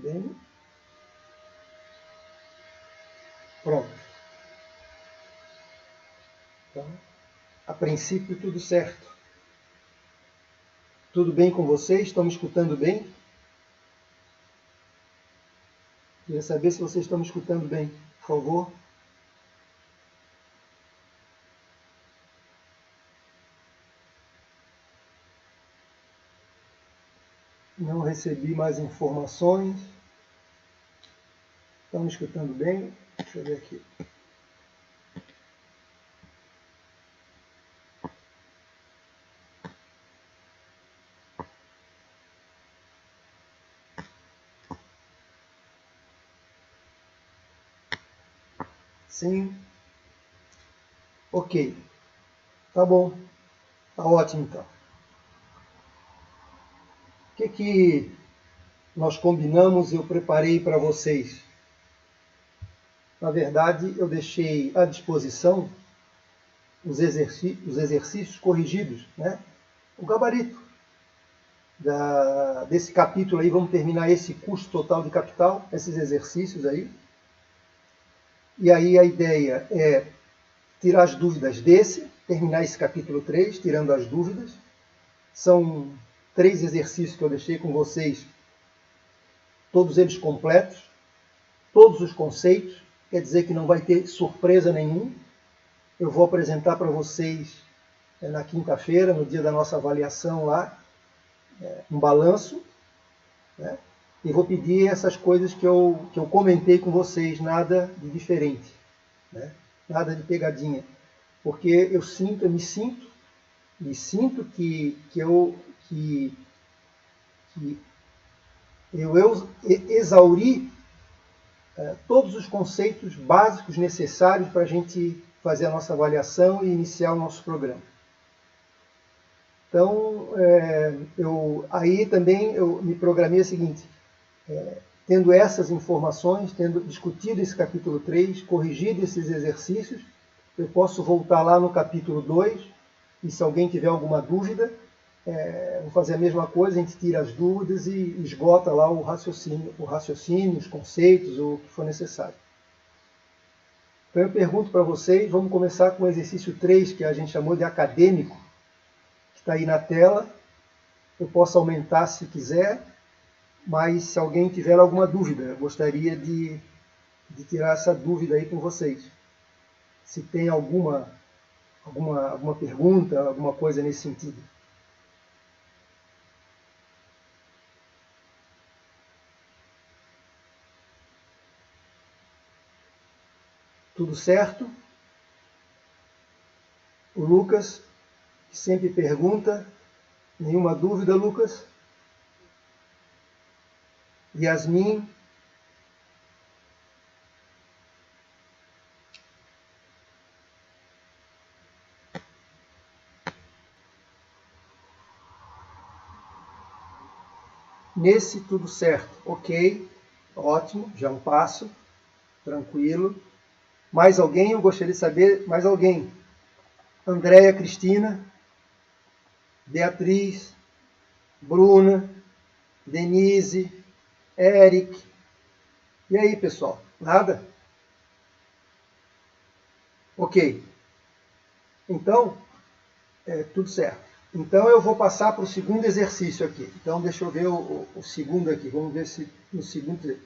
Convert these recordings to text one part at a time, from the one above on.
bem. Pronto. Então, a princípio, tudo certo. Tudo bem com vocês? Estão me escutando bem? Queria saber se vocês estão me escutando bem, por favor. Não recebi mais informações. Estão me escutando bem? Deixa eu ver aqui. Sim. Ok. Tá bom. Tá ótimo, então. O que nós combinamos e eu preparei para vocês? Na verdade, eu deixei à disposição os exercícios corrigidos, né? O gabarito desse capítulo aí. Vamos terminar esse custo total de capital, esses exercícios aí. E aí a ideia é tirar as dúvidas desse, terminar esse capítulo 3, tirando as dúvidas. São 3 exercícios que eu deixei com vocês, todos eles completos, todos os conceitos, quer dizer que não vai ter surpresa nenhuma. Eu vou apresentar para vocês na quinta-feira, no dia da nossa avaliação lá, um balanço, né? E vou pedir essas coisas que eu comentei com vocês, nada de diferente, né? Nada de pegadinha, porque eu me sinto que eu exauri todos os conceitos básicos necessários para a gente fazer a nossa avaliação e iniciar o nosso programa. Então, aí também eu me programei o seguinte, tendo essas informações, tendo discutido esse capítulo 3, corrigido esses exercícios, eu posso voltar lá no capítulo 2, e se alguém tiver alguma dúvida, vou fazer a mesma coisa, a gente tira as dúvidas e esgota lá o raciocínio, os conceitos, o que for necessário. Então eu pergunto para vocês, vamos começar com o exercício 3, que a gente chamou de acadêmico, que está aí na tela. Eu posso aumentar se quiser, mas se alguém tiver alguma dúvida, eu gostaria de tirar essa dúvida aí com vocês. Se tem alguma pergunta, alguma coisa nesse sentido. Tudo certo? O Lucas, que sempre pergunta, nenhuma dúvida, Lucas? Yasmin? Nesse tudo certo, ok, ótimo, já é um passo, tranquilo. Mais alguém? Eu gostaria de saber, mais alguém? Andréia, Cristina, Beatriz, Bruna, Denise, Eric. E aí, pessoal? Nada? Ok. Então, tudo certo. Então eu vou passar para o segundo exercício aqui. Então deixa eu ver o segundo aqui. Vamos ver se no segundo...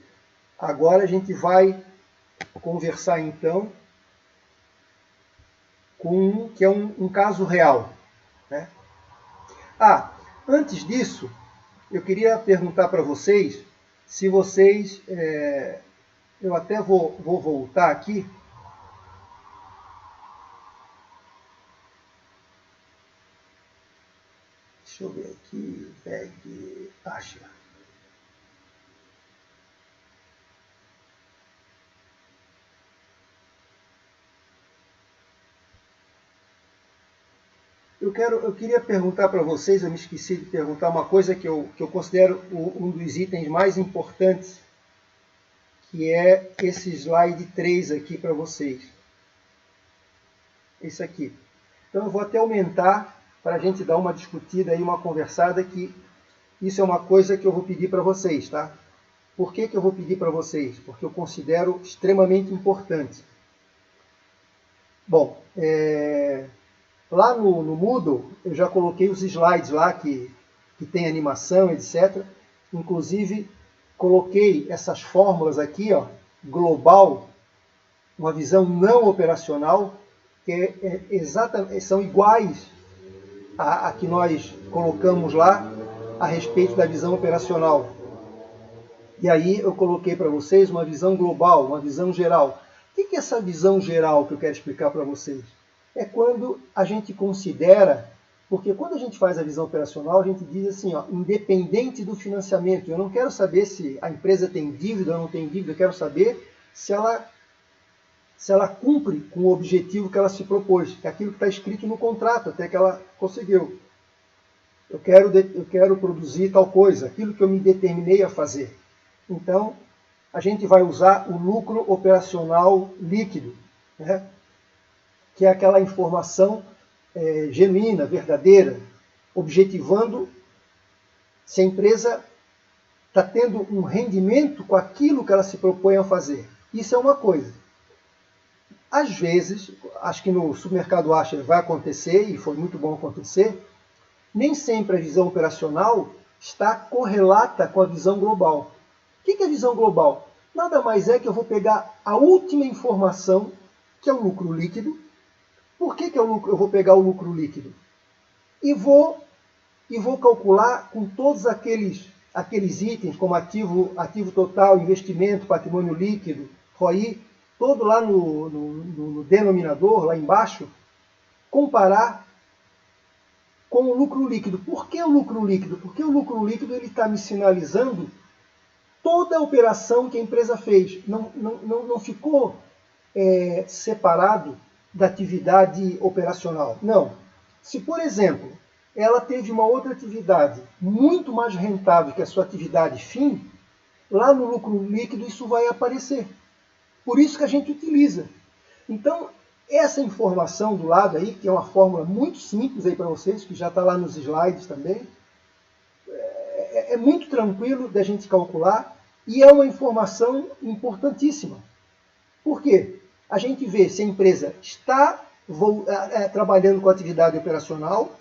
Agora a gente vai conversar então com que é um caso real, né? Antes disso, eu queria perguntar para vocês se vocês... eu até vou voltar aqui. Deixa eu ver aqui, acha. Eu queria perguntar para vocês, eu me esqueci de perguntar uma coisa que eu considero um dos itens mais importantes, que é esse slide 3 aqui para vocês. Esse aqui. Então eu vou até aumentar para a gente dar uma discutida e uma conversada, que isso é uma coisa que eu vou pedir para vocês, tá? Por que eu vou pedir para vocês? Porque eu considero extremamente importante. Bom, lá no Moodle eu já coloquei os slides lá que tem animação, etc. Inclusive, coloquei essas fórmulas aqui, ó, global, uma visão não operacional, que são iguais a que nós colocamos lá a respeito da visão operacional. E aí eu coloquei para vocês uma visão global, uma visão geral. O que é essa visão geral que eu quero explicar para vocês? É quando a gente considera, porque quando a gente faz a visão operacional, a gente diz assim, ó, independente do financiamento. Eu não quero saber se a empresa tem dívida ou não tem dívida, eu quero saber se ela cumpre com o objetivo que ela se propôs, que é aquilo que está escrito no contrato, até que ela conseguiu. Eu quero produzir tal coisa, aquilo que eu me determinei a fazer. Então, a gente vai usar o lucro operacional líquido, né? Que é aquela informação genuína, verdadeira, objetivando se a empresa está tendo um rendimento com aquilo que ela se propõe a fazer. Isso é uma coisa. Às vezes, acho que no supermercado Asher vai acontecer, e foi muito bom acontecer, nem sempre a visão operacional está correlata com a visão global. O que é a visão global? Nada mais é que eu vou pegar a última informação, que é o lucro líquido. Por que eu vou pegar o lucro líquido? E vou calcular com todos aqueles itens, como ativo total, investimento, patrimônio líquido, ROI, todo lá no denominador, lá embaixo, comparar com o lucro líquido. Por que o lucro líquido? Porque o lucro líquido está me sinalizando toda a operação que a empresa fez. Não ficou separado da atividade operacional. Não. Se, por exemplo, ela teve uma outra atividade muito mais rentável que a sua atividade fim, lá no lucro líquido isso vai aparecer. Por isso que a gente utiliza. Então, essa informação do lado aí, que é uma fórmula muito simples aí para vocês, que já está lá nos slides também, é muito tranquilo da gente calcular e é uma informação importantíssima. Por quê? A gente vê se a empresa está trabalhando com atividade operacional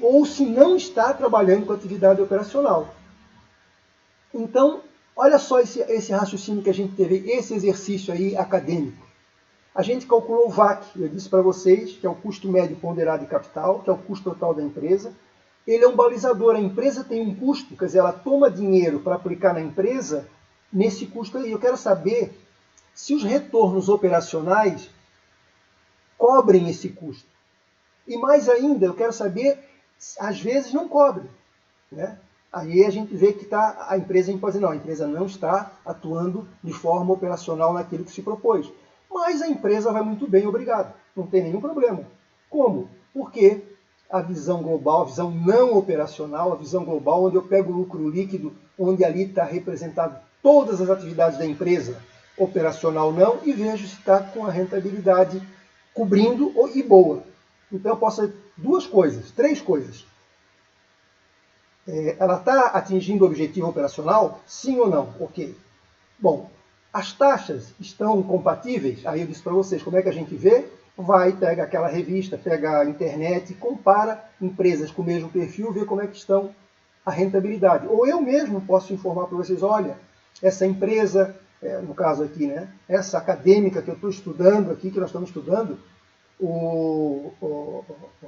ou se não está trabalhando com atividade operacional. Então, olha só esse raciocínio que a gente teve, esse exercício aí acadêmico. A gente calculou o VAC, eu disse para vocês, que é o custo médio ponderado de capital, que é o custo total da empresa. Ele é um balizador, a empresa tem um custo, quer dizer, ela toma dinheiro para aplicar na empresa nesse custo aí. Eu quero saber se os retornos operacionais cobrem esse custo. E mais ainda, eu quero saber, às vezes não cobre, né? Aí a gente vê que a empresa não, a empresa não está atuando de forma operacional naquilo que se propôs. Mas a empresa vai muito bem, obrigado. Não tem nenhum problema. Como? Porque a visão global, a visão não operacional, a visão global, onde eu pego o lucro líquido, onde ali está representado todas as atividades da empresa, operacional não, e vejo se está com a rentabilidade cobrindo e boa. Então eu posso fazer três coisas. Ela está atingindo o objetivo operacional? Sim ou não? Ok. Bom, as taxas estão compatíveis? Aí eu disse para vocês, como é que a gente vê? Pega aquela revista, pega a internet, compara empresas com o mesmo perfil, vê como é que estão a rentabilidade. Ou eu mesmo posso informar para vocês, olha, essa empresa, no caso aqui, né, essa acadêmica que eu estou estudando aqui, que nós estamos estudando,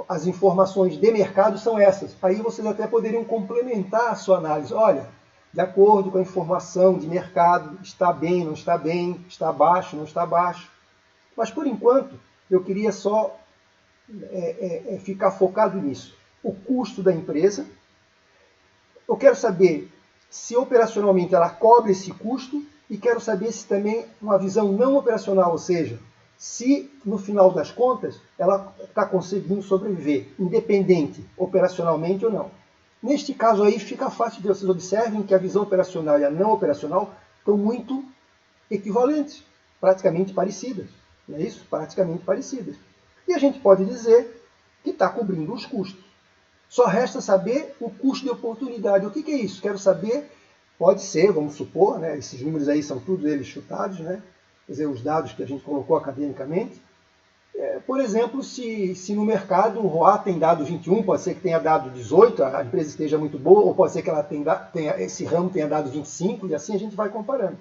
as informações de mercado são essas. Aí vocês até poderiam complementar a sua análise. Olha, de acordo com a informação de mercado, está bem, não está bem, está baixo, não está baixo. Mas, por enquanto, eu queria só ficar focado nisso. O custo da empresa. Eu quero saber se operacionalmente ela cobre esse custo e quero saber se também uma visão não operacional, ou seja, se no final das contas ela está conseguindo sobreviver, independente operacionalmente ou não. Neste caso aí fica fácil de vocês observem que a visão operacional e a não operacional estão muito equivalentes, praticamente parecidas. Não é isso? Praticamente parecidas. E a gente pode dizer que está cobrindo os custos. Só resta saber o custo de oportunidade. O que é isso? Quero saber, pode ser, vamos supor, né, esses números aí são todos eles chutados, né, quer dizer, os dados que a gente colocou academicamente. Por exemplo, se no mercado o ROA tem dado 21, pode ser que tenha dado 18, a empresa esteja muito boa, ou pode ser que ela esse ramo tenha dado 25, e assim a gente vai comparando.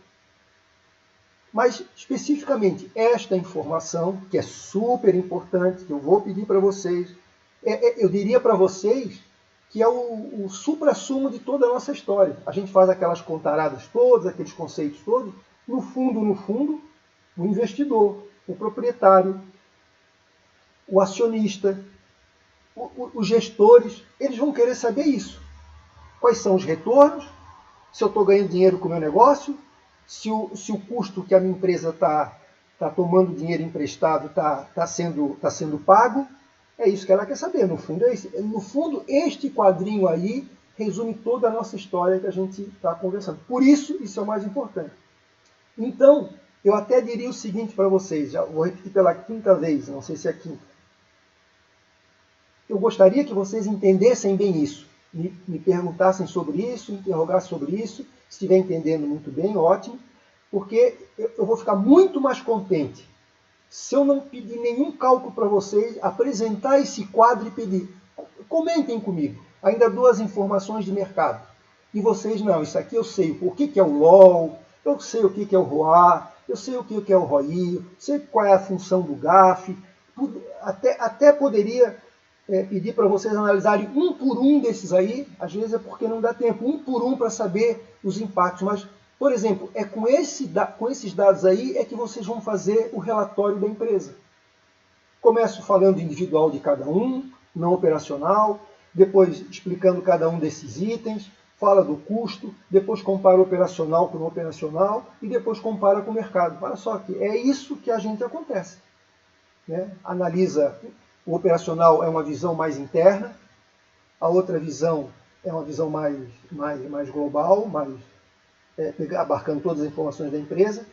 Mas, especificamente, esta informação, que é super importante, que eu vou pedir para vocês, eu diria para vocês que é o suprassumo de toda a nossa história. A gente faz aquelas contaradas todas, aqueles conceitos todos, no fundo, o investidor, o proprietário, o acionista, os gestores, eles vão querer saber isso. Quais são os retornos, se eu estou ganhando dinheiro com o meu negócio, se o custo que a minha empresa está tomando dinheiro emprestado está sendo pago. É isso que ela quer saber, no fundo. No fundo, este quadrinho aí resume toda a nossa história que a gente está conversando. Por isso, isso é o mais importante. Então, eu até diria o seguinte para vocês, já vou repetir pela quinta vez, não sei se é a quinta. Eu gostaria que vocês entendessem bem isso, me perguntassem sobre isso, interrogassem sobre isso. Se estiver entendendo muito bem, ótimo, porque eu vou ficar muito mais contente se eu não pedir nenhum cálculo para vocês, apresentar esse quadro e pedir. Comentem comigo, ainda 2 informações de mercado. E vocês, não, isso aqui eu sei o que é o LOL, eu sei o que é o ROA, eu sei o que é o ROI, sei qual é a função do GAF, até poderia pedir para vocês analisarem um por um desses aí, às vezes é porque não dá tempo, um por um para saber os impactos, mas, por exemplo, é com esses dados aí é que vocês vão fazer o relatório da empresa. Começo falando individual de cada um, não operacional, depois explicando cada um desses itens, fala do custo, depois compara o operacional com o não operacional e depois compara com o mercado. Olha só, que é isso que a gente acontece. Né? Analisa. O operacional é uma visão mais interna, a outra visão é uma visão mais global, abarcando todas as informações da empresa.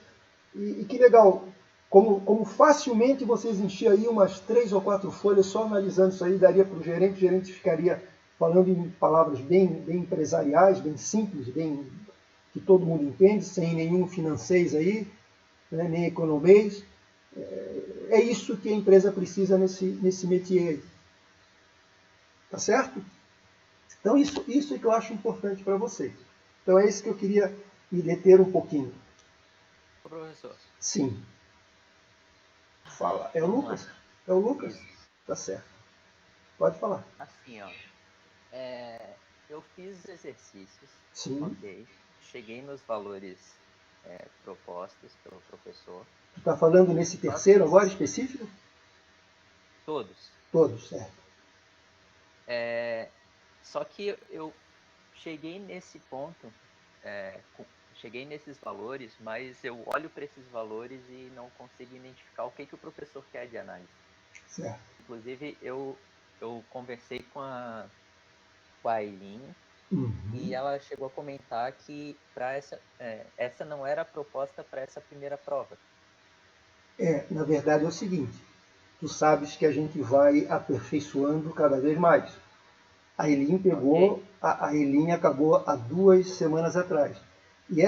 E que legal, como facilmente vocês enchiam aí umas 3 ou 4 folhas só analisando isso aí, daria para o gerente ficaria falando em palavras bem empresariais, bem simples, bem que todo mundo entende, sem nenhum financês aí, né, nem economês. É isso que a empresa precisa nesse métier. Tá certo? Então, isso é que eu acho importante para vocês. Então, é isso que eu queria me deter um pouquinho. Ô, professor. Sim. Fala. É o Lucas? É o Lucas? Isso. Tá certo. Pode falar. Assim, ó. Eu fiz os exercícios. Sim. Ok. Cheguei nos valores propostos pelo professor. Tu está falando nesse terceiro agora específico? Todos. Todos, certo. Só que eu cheguei nesse ponto, cheguei nesses valores, mas eu olho para esses valores e não consigo identificar o que o professor quer de análise. Certo. Inclusive, eu conversei com a Aileen, e ela chegou a comentar que essa não era a proposta para essa primeira prova. Na verdade é o seguinte, tu sabes que a gente vai aperfeiçoando cada vez mais. A Aileen pegou, okay. A Aileen acabou há 2 semanas atrás. E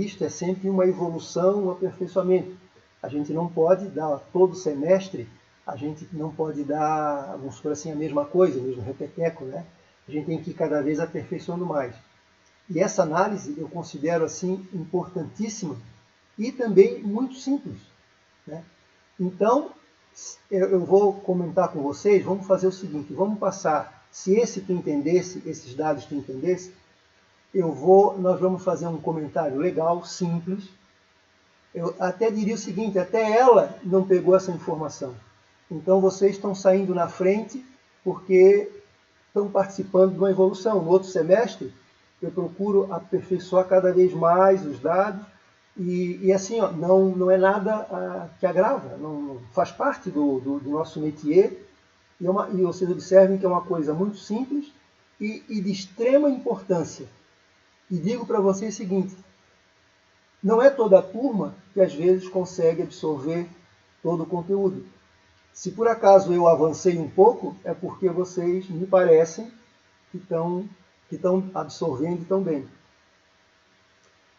isto é sempre uma evolução, um aperfeiçoamento. A gente não pode dar todo semestre, a gente não pode dar, vamos supor assim, a mesma coisa, o mesmo repeteco, né? A gente tem que ir cada vez aperfeiçoando mais. E essa análise eu considero assim importantíssima e também muito simples. Né? Então, eu vou comentar com vocês, vamos fazer o seguinte, vamos passar, se tu entendesse, esses dados tu entendesse, nós vamos fazer um comentário legal, simples. Eu até diria o seguinte, até ela não pegou essa informação. Então vocês estão saindo na frente porque estão participando de uma evolução. No outro semestre, eu procuro aperfeiçoar cada vez mais os dados, e assim, ó, não é nada que agrava, não faz parte do nosso métier, e vocês observem que é uma coisa muito simples e de extrema importância. E digo para vocês o seguinte, não é toda a turma que às vezes consegue absorver todo o conteúdo. Se por acaso eu avancei um pouco, é porque vocês me parecem que estão absorvendo tão bem.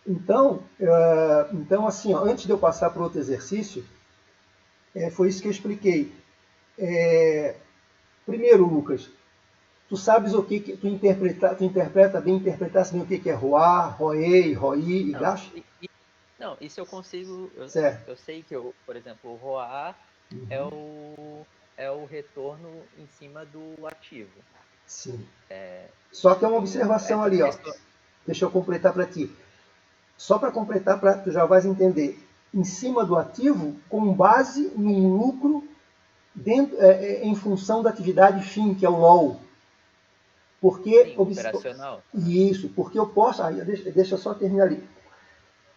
Então, assim, ó, antes de eu passar para outro exercício, foi isso que eu expliquei. Primeiro, Lucas, tu sabes o que tu interpretasse bem o que é Roá, Roê, Roí e Gash? Não, isso eu consigo. Certo. Eu sei que, por exemplo, o ROA é o retorno em cima do ativo. Sim. Só que é uma Tipo, observação ali, ó. pessoa... Deixa eu completar para ti. Só para completar, tu já vais entender. Em cima do ativo, com base num lucro em função da atividade fim, que é o LOL. Porque, Sim, operacional. Isso, porque eu posso... deixa eu só terminar ali.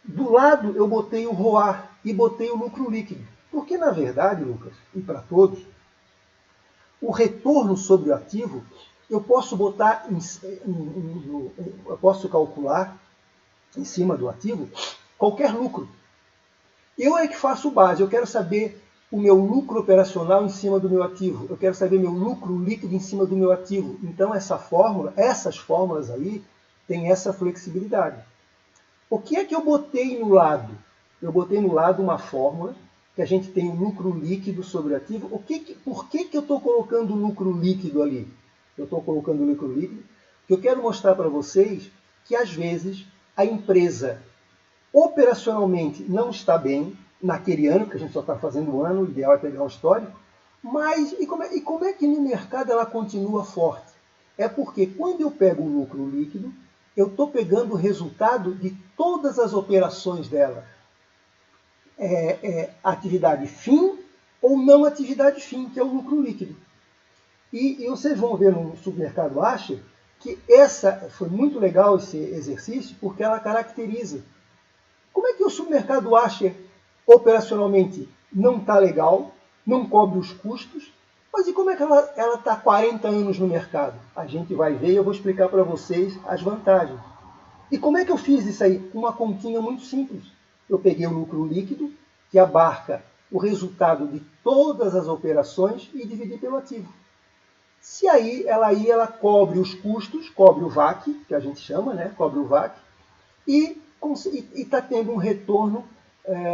Do lado, eu botei o ROA e botei o lucro líquido. Porque, na verdade, Lucas, e para todos, o retorno sobre o ativo, eu posso botar, eu posso calcular em cima do ativo qualquer lucro. Eu é que faço base, eu quero saber o meu lucro operacional em cima do meu ativo, eu quero saber meu lucro líquido em cima do meu ativo. Então essas fórmulas aí têm essa flexibilidade. O que é que eu botei no lado? Eu botei no lado uma fórmula que a gente tem o lucro líquido sobre o ativo. Por que eu estou colocando o lucro líquido ali? Eu estou colocando o lucro líquido porque eu quero mostrar para vocês que às vezes a empresa operacionalmente não está bem naquele ano, porque a gente só está fazendo um ano, o ideal é pegar o histórico, mas e como é que no mercado ela continua forte? É porque quando eu pego o lucro líquido, eu estou pegando o resultado de todas as operações dela. Atividade fim ou não atividade fim, que é o lucro líquido. E vocês vão ver no supermercado Asher que foi muito legal esse exercício, porque ela caracteriza. Como é que o supermercado Asher operacionalmente não está legal, não cobre os custos, mas e como é que ela está 40 anos no mercado? A gente vai ver e eu vou explicar para vocês as vantagens. E como é que eu fiz isso aí? Uma continha muito simples. Eu peguei o lucro líquido, que abarca o resultado de todas as operações, e dividi pelo ativo. Se aí ela cobre os custos, cobre o VAC, que a gente chama, né? Cobre o VAC, e está tendo um retorno,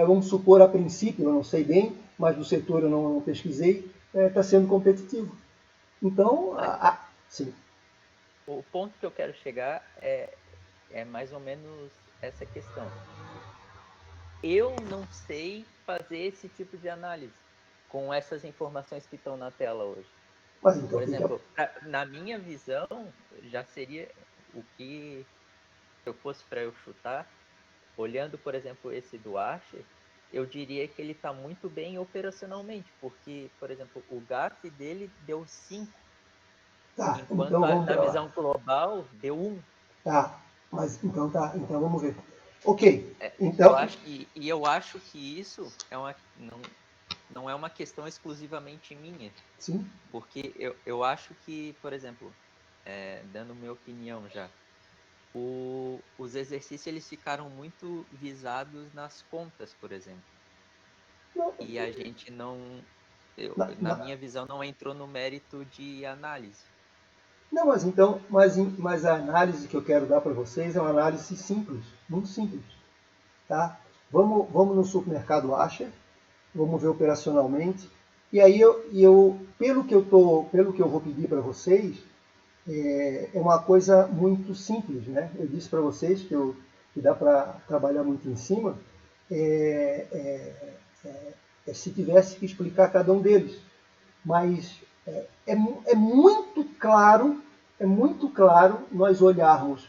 vamos supor a princípio, eu não sei bem, mas do setor eu não pesquisei, está sendo competitivo. Então, sim. O ponto que eu quero chegar é mais ou menos essa questão. Eu não sei fazer esse tipo de análise com essas informações que estão na tela hoje. Mas, então, por exemplo, na minha visão, já seria o que, se eu fosse para eu chutar, olhando, por exemplo, esse do Archer, eu diria que ele está muito bem operacionalmente, porque, por exemplo, o GAF dele deu 5, enquanto então vamos na visão global deu 1. Tá, mas então vamos ver. Ok, então... Eu acho que isso não é uma questão exclusivamente minha. Sim. Porque eu acho que, por exemplo, dando minha opinião já, os exercícios eles ficaram muito visados nas contas, por exemplo. E a gente na minha visão, não entrou no mérito de análise. Não, mas a análise que eu quero dar para vocês é uma análise simples, muito simples. Tá? Vamos no supermercado Asher, vamos ver operacionalmente. E aí pelo que eu vou pedir para vocês, é uma coisa muito simples, né? Eu disse para vocês que dá para trabalhar muito em cima, se tivesse que explicar cada um deles. Mas é muito claro nós olharmos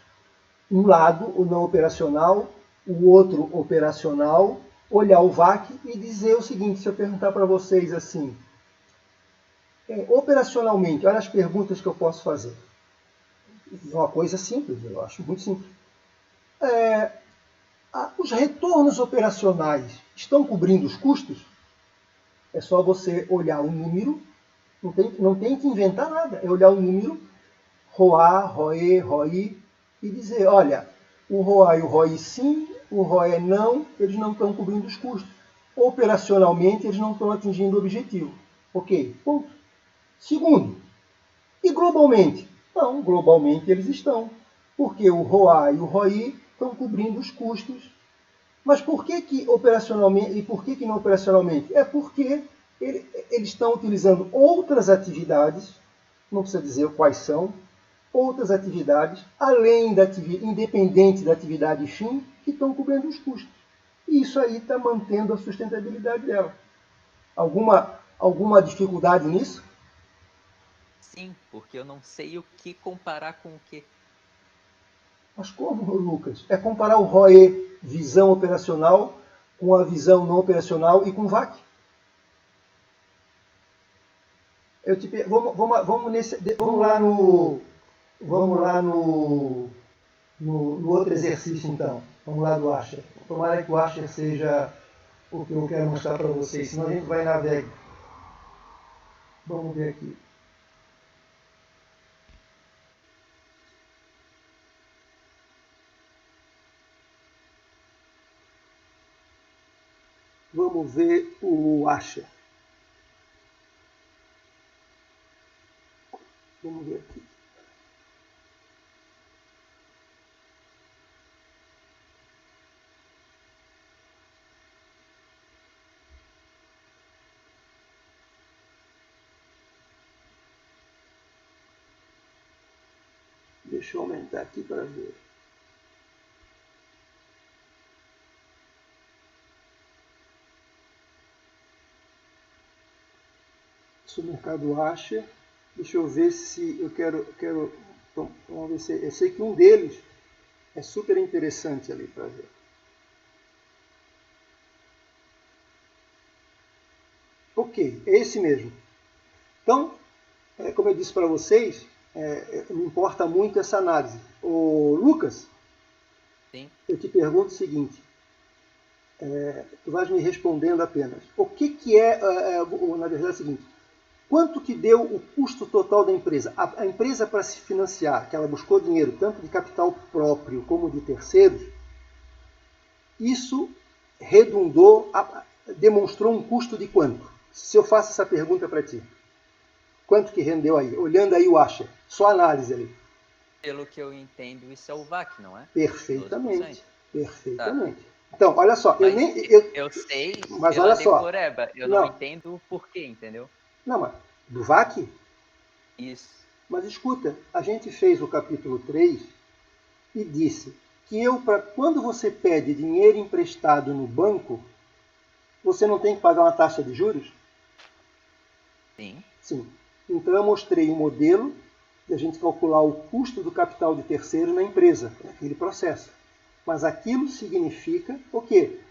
um lado, o não operacional, o outro operacional, olhar o VAC e dizer o seguinte, se eu perguntar para vocês assim, operacionalmente, olha as perguntas que eu posso fazer. É uma coisa simples, eu acho muito simples. Os retornos operacionais estão cobrindo os custos? É só você olhar o número, não tem que inventar nada, é olhar o número, ROA, ROE, ROI, e dizer, olha, o ROA e o ROI sim, o ROE não, eles não estão cobrindo os custos. Operacionalmente, eles não estão atingindo o objetivo. Ok, ponto. Segundo, e globalmente? Não, globalmente eles estão. Porque o ROA e o ROI estão cobrindo os custos. Mas por que operacionalmente e por que não operacionalmente? É porque eles estão utilizando outras atividades, não precisa dizer quais são, outras atividades, além da atividade, independente da atividade fim, que estão cobrindo os custos. E isso aí está mantendo a sustentabilidade dela. Alguma dificuldade nisso? Sim, porque eu não sei o que comparar com o que. Mas como, Lucas? É comparar o ROE visão operacional com a visão não operacional e com o VAC. Vamos lá no outro exercício então. Vamos lá do Asher. Tomara que o Asher seja o que eu quero mostrar para vocês, senão a gente vai na VEG. Vamos ver aqui. Vamos ver o Asher. Vamos ver aqui. Deixa eu aumentar aqui para ver. Isso o mercado Asher. Deixa eu ver se eu quero então, vamos ver se eu sei que um deles é super interessante ali para ver. Ok, é esse mesmo. Então, como eu disse para vocês, me importa muito essa análise. Ô, Lucas, Sim. eu te pergunto o seguinte, tu vais me respondendo apenas. O que é, na verdade é o seguinte, quanto que deu o custo total da empresa? A empresa, para se financiar, que ela buscou dinheiro tanto de capital próprio como de terceiros, isso demonstrou um custo de quanto? Se eu faço essa pergunta para ti, quanto que rendeu aí? Olhando aí o Asher, só análise ali. Pelo que eu entendo, isso é o VAC, não é? Perfeitamente. 12%. Perfeitamente. Tá. Então, olha só, Mas eu sei mas pela olha só, decoreba, eu não não, entendo o porquê, entendeu? não, mas do VAC? Isso. Mas escuta, a gente fez o capítulo 3 e disse que quando você pede dinheiro emprestado no banco, você não tem que pagar uma taxa de juros? Sim. Sim. Então eu mostrei um modelo de a gente calcular o custo do capital de terceiro na empresa, aquele processo. Mas aquilo significa o quê?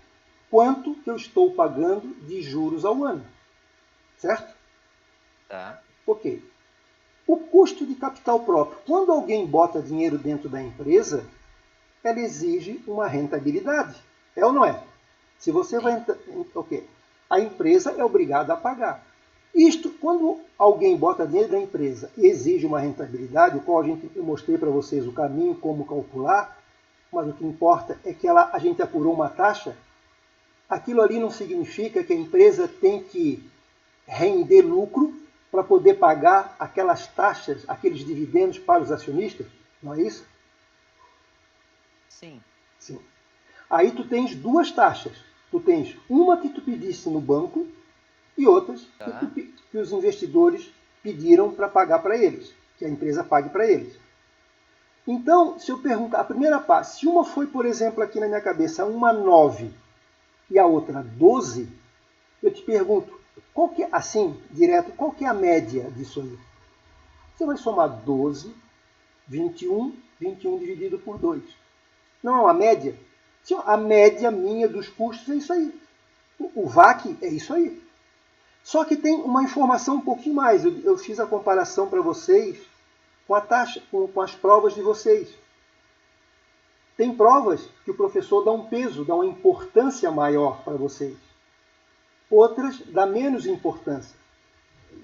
Quanto que eu estou pagando de juros ao ano. Certo? Tá. Ok. O custo de capital próprio. Quando alguém bota dinheiro dentro da empresa, ela exige uma rentabilidade. É ou não é? Se você vai... Ok. A empresa é obrigada a pagar. Isto, quando alguém bota dinheiro da empresa e exige uma rentabilidade, o qual eu mostrei para vocês o caminho, como calcular, mas o que importa é que a gente apurou uma taxa, aquilo ali não significa que a empresa tem que render lucro para poder pagar aquelas taxas, aqueles dividendos para os acionistas, não é isso? Sim. Sim. Aí tu tens duas taxas. Tu tens uma que tu pedisse no banco e outras que os investidores pediram para pagar para eles, que a empresa pague para eles. Então, se eu perguntar, a primeira parte, se uma foi, por exemplo, aqui na minha cabeça, uma 9 e a outra 12, eu te pergunto, qual que é, assim, direto, qual que é a média disso aí? Você vai somar 12, 21, 21 dividido por 2. Não é uma média? A média minha dos custos é isso aí. O VAC é isso aí. Só que tem uma informação um pouquinho mais. Eu fiz a comparação para vocês com a taxa, com as provas de vocês. Tem provas que o professor dá um peso, dá uma importância maior para vocês. Outras dá menos importância.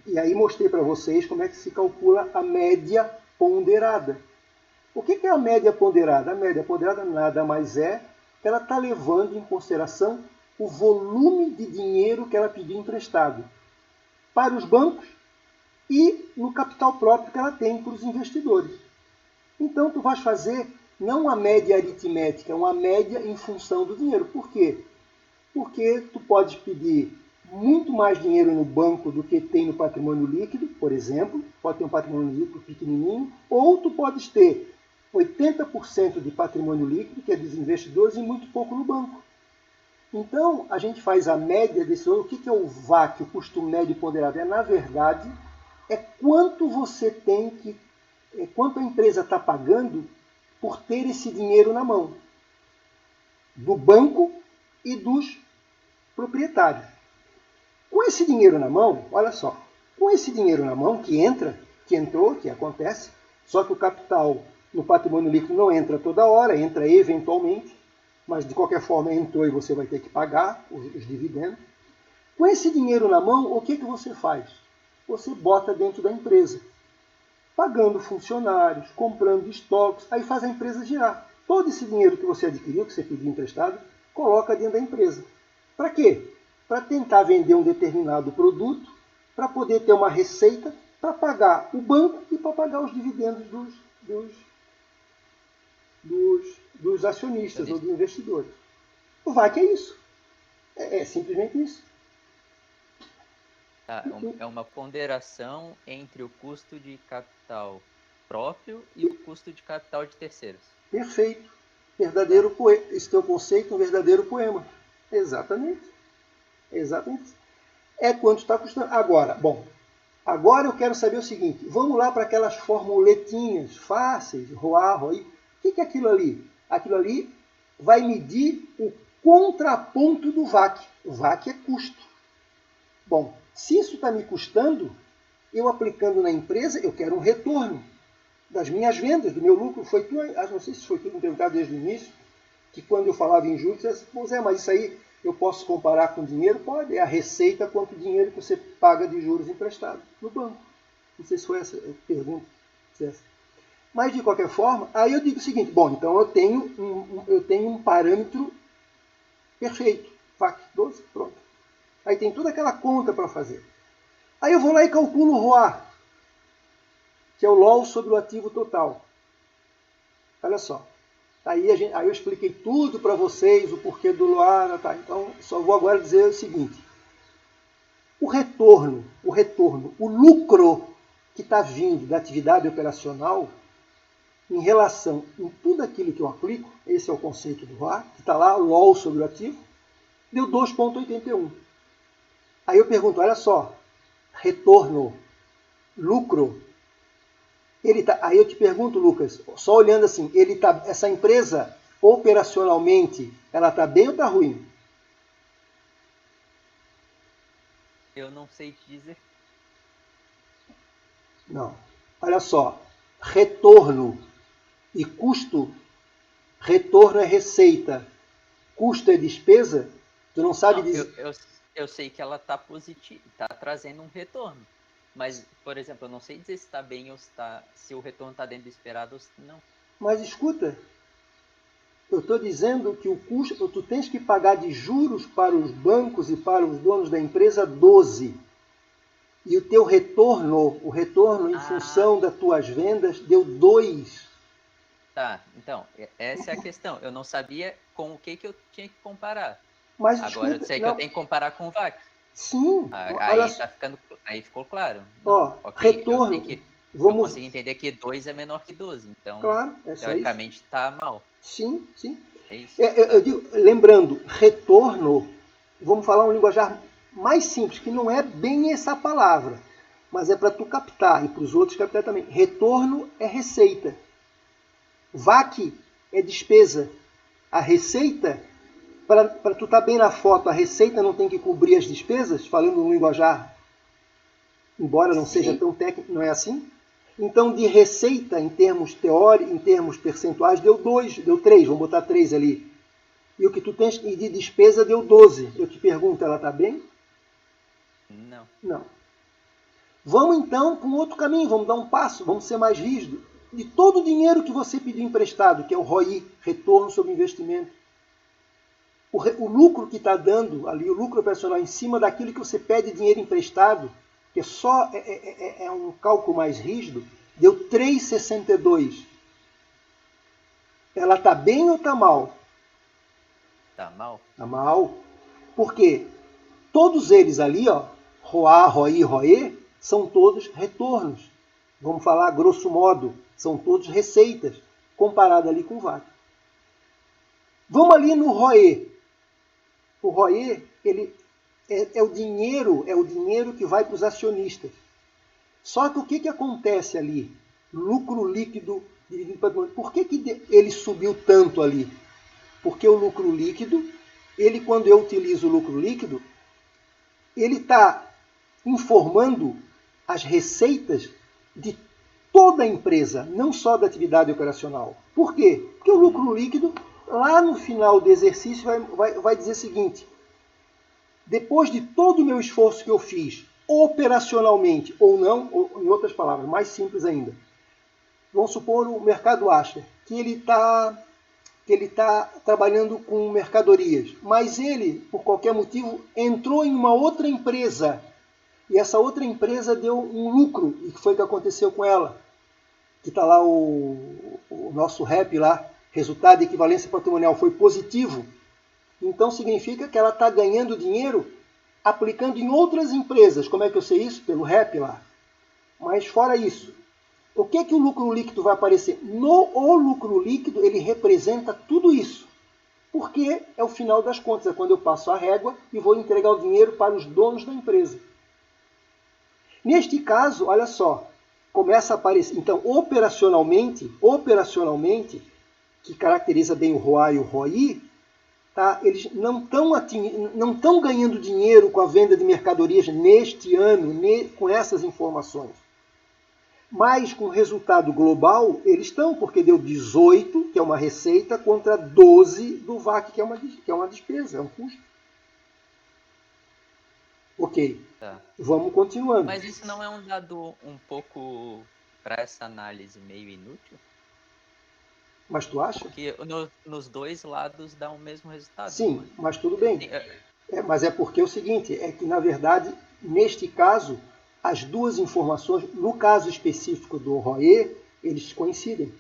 E aí mostrei para vocês como é que se calcula a média ponderada. O que é a média ponderada? A média ponderada nada mais é que ela está levando em consideração o volume de dinheiro que ela pediu emprestado. para os bancos e no capital próprio que ela tem para os investidores. Então, tu vais fazer não uma média aritmética, uma média em função do dinheiro. Por quê? Porque tu podes pedir muito mais dinheiro no banco do que tem no patrimônio líquido, por exemplo, pode ter um patrimônio líquido pequenininho, ou tu podes ter 80% de patrimônio líquido, que é dos investidores, e muito pouco no banco. Então, a gente faz a média desse valor. O que é o VAC, o custo médio ponderado? Na verdade, é quanto você tem que, quanto a empresa está pagando por ter esse dinheiro na mão, do banco e dos proprietários. Com esse dinheiro na mão, olha só, com esse dinheiro na mão que entrou, que acontece, só que o capital no patrimônio líquido não entra toda hora, entra eventualmente, mas de qualquer forma entrou e você vai ter que pagar os dividendos. Com esse dinheiro na mão, o que você faz? Você bota dentro da empresa, pagando funcionários, comprando estoques, aí faz a empresa girar. Todo esse dinheiro que você adquiriu, que você pediu emprestado, coloca dentro da empresa. Para quê? Para tentar vender um determinado produto, para poder ter uma receita, para pagar o banco e para pagar os dividendos dos acionistas ou dos investidores. O VAC é isso. É simplesmente isso. É uma ponderação entre o custo de capital próprio e o custo de capital de terceiros. Perfeito. Verdadeiro poema. Esse teu conceito é um verdadeiro poema. Exatamente. Exatamente. É quanto está custando. Agora eu quero saber o seguinte. Vamos lá para aquelas formuletinhas fáceis, ROA, ROI. O que é aquilo ali? Aquilo ali vai medir o contraponto do VAC. O VAC é custo. Bom, se isso está me custando, eu aplicando na empresa, eu quero um retorno das minhas vendas, do meu lucro. Foi tu, não sei se foi tudo perguntado desde o início, que quando eu falava em juros, você disse, mas isso aí eu posso comparar com dinheiro? Pode, é a receita quanto o dinheiro que você paga de juros emprestado no banco. Não sei se foi essa a pergunta. Mas, de qualquer forma, aí eu digo o seguinte, bom, então eu tenho um parâmetro perfeito, VAC 12, pronto. Aí tem toda aquela conta para fazer. Aí eu vou lá e calculo o ROA, que é o LOL sobre o ativo total. Olha só. Aí eu expliquei tudo para vocês, o porquê do LOA. Tá? Então, só vou agora dizer o seguinte. O retorno, o lucro que está vindo da atividade operacional, em relação em tudo aquilo que eu aplico, esse é o conceito do ROA, que está lá, LOL sobre o ativo, deu 2,81. Aí eu pergunto, olha só, retorno, lucro, aí eu te pergunto, Lucas, só olhando assim, essa empresa, operacionalmente, ela está bem ou está ruim? Eu não sei te dizer. Não. Olha só, retorno e custo, retorno é receita, custo é despesa, tu não sabe dizer... Eu sei que ela está positiva, está trazendo um retorno. Mas, por exemplo, eu não sei dizer se está bem ou se o retorno está dentro do esperado ou se não. Mas escuta, eu estou dizendo que o custo, tu tens que pagar de juros para os bancos e para os donos da empresa 12. E o teu retorno, em função das tuas vendas, deu 2. Tá, então, essa é a questão. Eu não sabia com o que eu tinha que comparar. Mas, agora eu sei que eu tenho que comparar com o VAC. Sim. Aí ficou claro. Não, okay, retorno. Eu consigo entender que 2 é menor que 12. Então, claro, teoricamente, está mal. Sim, sim. É isso. Eu digo, lembrando, retorno, vamos falar um linguajar mais simples, que não é bem essa palavra, mas é para tu captar e para os outros captar também. Retorno é receita. VAC é despesa. A receita, para tu estar bem na foto, a receita não tem que cobrir as despesas, falando no linguajar, embora não seja tão técnico, não é assim? Então, de receita, em termos teóricos, em termos percentuais, deu 2, deu 3, vamos botar 3 ali. E o que tu tens de despesa deu 12. Eu te pergunto, ela está bem? Não. Não. Vamos então para um outro caminho, vamos dar um passo, vamos ser mais rígidos. De todo o dinheiro que você pediu emprestado, que é o ROI, retorno sobre investimento, o lucro que está dando ali, o lucro operacional em cima daquilo que você pede dinheiro emprestado, que só é um cálculo mais rígido, deu 3,62. Ela está bem ou está mal? Tá mal? Está mal. Por quê? Todos eles ali, ó, ROA, ROI, ROE, são todos retornos. Vamos falar grosso modo, são todos receitas, comparado ali com o VAC. Vamos ali no ROE. O ROE, ele é o dinheiro que vai para os acionistas. Só que o que acontece ali? Lucro líquido dividido para patrimônio. Por que ele subiu tanto ali? Porque o lucro líquido, quando eu utilizo o lucro líquido, ele está informando as receitas de toda a empresa, não só da atividade operacional. Por quê? Porque o lucro líquido, lá no final do exercício, vai dizer o seguinte: depois de todo o meu esforço que eu fiz, operacionalmente ou não, ou, em outras palavras, mais simples ainda, vamos supor o mercado Asher, que ele está trabalhando com mercadorias, mas ele, por qualquer motivo, entrou em uma outra empresa, e essa outra empresa deu um lucro, e que foi o que aconteceu com ela, que está lá o nosso REP lá, resultado de equivalência patrimonial foi positivo, então significa que ela está ganhando dinheiro aplicando em outras empresas. Como é que eu sei isso? Pelo REP lá. Mas fora isso, o que o lucro líquido vai aparecer? O lucro líquido, ele representa tudo isso. Porque é o final das contas, é quando eu passo a régua e vou entregar o dinheiro para os donos da empresa. Neste caso, olha só, começa a aparecer. Então, operacionalmente, que caracteriza bem o ROA e o ROI, tá? Eles não estão ganhando dinheiro com a venda de mercadorias neste ano, com essas informações. Mas com o resultado global, eles estão, porque deu 18, que é uma receita, contra 12 do VAC, que é uma despesa, é um custo. Ok, Tá. Vamos continuando. Mas isso não é um dado um pouco, para essa análise, meio inútil? Mas tu acha? Porque nos dois lados dá o mesmo resultado. Sim, mas tudo bem. Mas é porque é o seguinte, é que na verdade, neste caso, as duas informações, no caso específico do ROE, eles coincidem.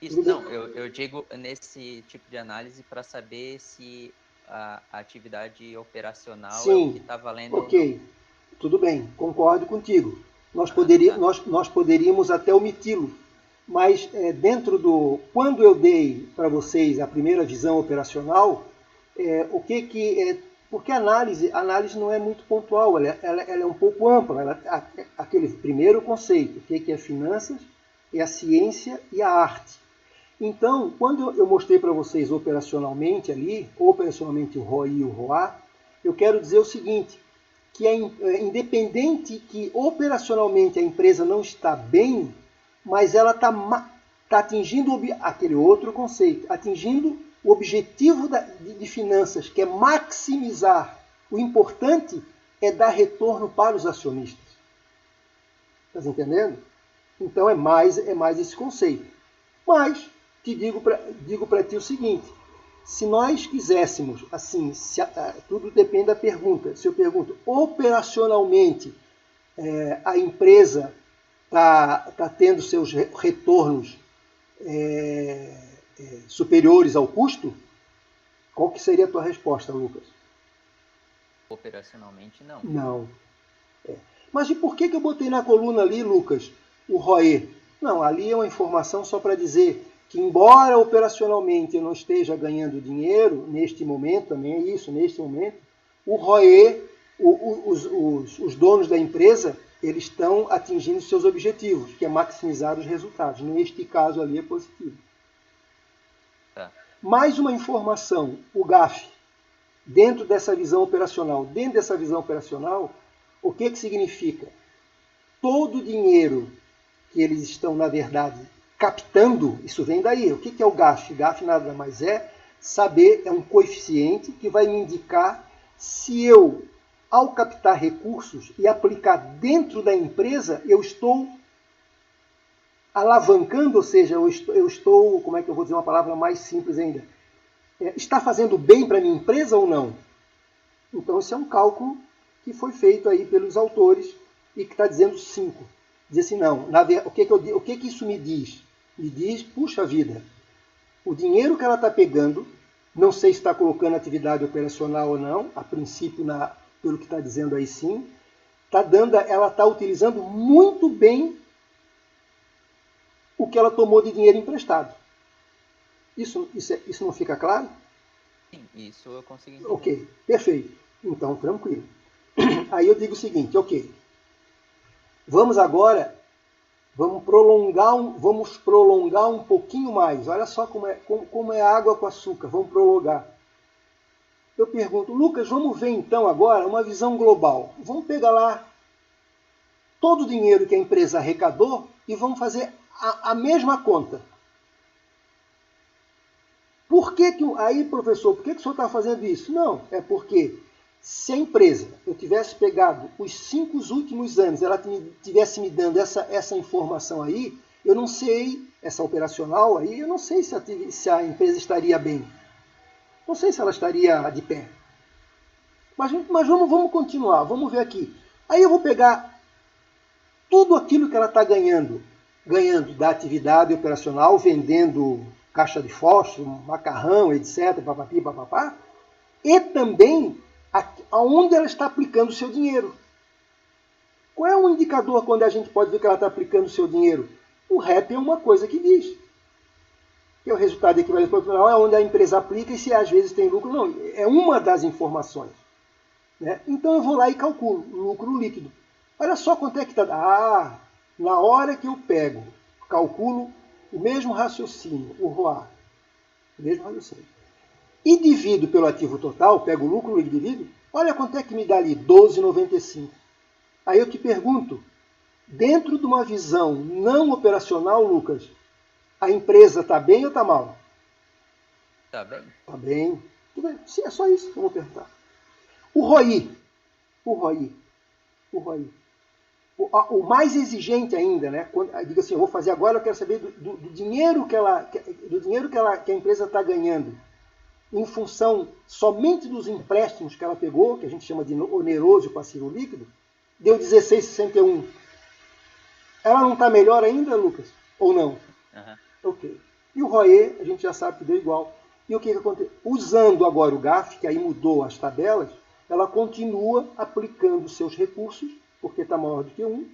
Isso, não, eu digo nesse tipo de análise para saber se a atividade operacional Sim, é o que está valendo ok, ou não. Tudo bem, concordo contigo. Nós poderíamos até omiti-lo, mas dentro do... Quando eu dei para vocês a primeira visão operacional, porque a análise não é muito pontual, ela é um pouco ampla. Aquele primeiro conceito, o que é finanças, é a ciência e a arte. Então, quando eu mostrei para vocês operacionalmente o ROI e o ROA, eu quero dizer o seguinte, que é independente que operacionalmente a empresa não está bem, mas ela está atingindo aquele outro conceito, atingindo o objetivo de finanças, que é maximizar. O importante é dar retorno para os acionistas. Está entendendo? Então é mais esse conceito. Mas digo para ti o seguinte, se nós quiséssemos, assim, tudo depende da pergunta. Se eu pergunto, operacionalmente, a empresa está tendo seus retornos superiores ao custo? Qual que seria a tua resposta, Lucas? Operacionalmente, não. Não. Mas e por que eu botei na coluna ali, Lucas, o ROE? Não, ali é uma informação só para dizer que, embora operacionalmente eu não esteja ganhando dinheiro, neste momento, também é isso, neste momento, o ROE, os donos da empresa, eles estão atingindo seus objetivos, que é maximizar os resultados. Neste caso ali é positivo. Tá. Mais uma informação, o GAF, dentro dessa visão operacional. Dentro dessa visão operacional, o que significa? Todo o dinheiro que eles estão, na verdade, captando, isso vem daí. O que é o GAF? GAF nada mais é saber, é um coeficiente que vai me indicar se eu, ao captar recursos e aplicar dentro da empresa, eu estou alavancando, ou seja, eu estou, como é que eu vou dizer uma palavra mais simples ainda? Está fazendo bem para a minha empresa ou não? Então, esse é um cálculo que foi feito aí pelos autores e que está dizendo 5. Diz assim, não, o que isso me diz? Me diz, puxa vida, o dinheiro que ela está pegando, não sei se está colocando atividade operacional ou não, a princípio, pelo que está dizendo aí sim, ela está utilizando muito bem o que ela tomou de dinheiro emprestado. Isso não fica claro? Sim, isso eu consegui entender. Ok, perfeito. Então, tranquilo. Aí eu digo o seguinte, ok. Vamos prolongar um pouquinho mais. Olha só como é água com açúcar. Vamos prolongar. Eu pergunto, Lucas, vamos ver então agora uma visão global. Vamos pegar lá todo o dinheiro que a empresa arrecadou e vamos fazer a mesma conta. Aí, professor, por que o senhor está fazendo isso? Não, é porque se a empresa, eu tivesse pegado os 5 últimos anos, ela tivesse me dando essa informação aí, eu não sei, essa operacional aí, eu não sei se a empresa estaria bem. Não sei se ela estaria de pé. Mas vamos continuar, vamos ver aqui. Aí eu vou pegar tudo aquilo que ela está ganhando da atividade operacional, vendendo caixa de fósforo, macarrão, etc., papapi, papapá, e também aonde ela está aplicando o seu dinheiro. Qual é um indicador quando a gente pode ver que ela está aplicando o seu dinheiro? O REP é uma coisa que diz. Que é o resultado equivalente proporcional, é onde a empresa aplica e se às vezes tem lucro. Não, é uma das informações. Né? Então eu vou lá e calculo lucro líquido. Olha só quanto é que está. Na hora que eu calculo o mesmo raciocínio, o ROA, o mesmo raciocínio, e divido pelo ativo total, pego o lucro líquido e divido, olha quanto é que me dá ali, 12,95. Aí eu te pergunto, dentro de uma visão não operacional, Lucas, a empresa está bem ou está mal? Está bem. Está bem. Tudo bem. Sim, é só isso que eu vou perguntar. O ROI. O mais exigente ainda, né? Diga assim, eu vou fazer agora, eu quero saber do dinheiro que a empresa está ganhando em função somente dos empréstimos que ela pegou, que a gente chama de oneroso passivo líquido, deu 16,61. Ela não está melhor ainda, Lucas? Ou não? Uhum. Ok. E o ROE, a gente já sabe que deu igual. E o que acontece? Usando agora o GAF, que aí mudou as tabelas, ela continua aplicando seus recursos, porque está maior do que 1,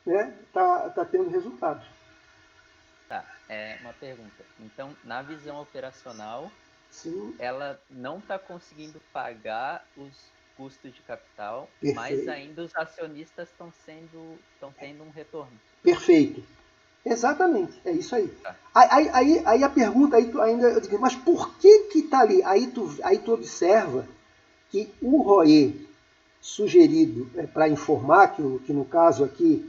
né? Tá tendo resultados. Tá, uma pergunta. Então, na visão operacional, Sim. Ela não está conseguindo pagar os custos de capital, Perfeito. Mas ainda os acionistas estão tendo um retorno. Perfeito. Exatamente, é isso aí. Tá. Aí a pergunta, eu digo, mas por que está ali? Aí tu observa que o ROE sugerido para informar que no caso aqui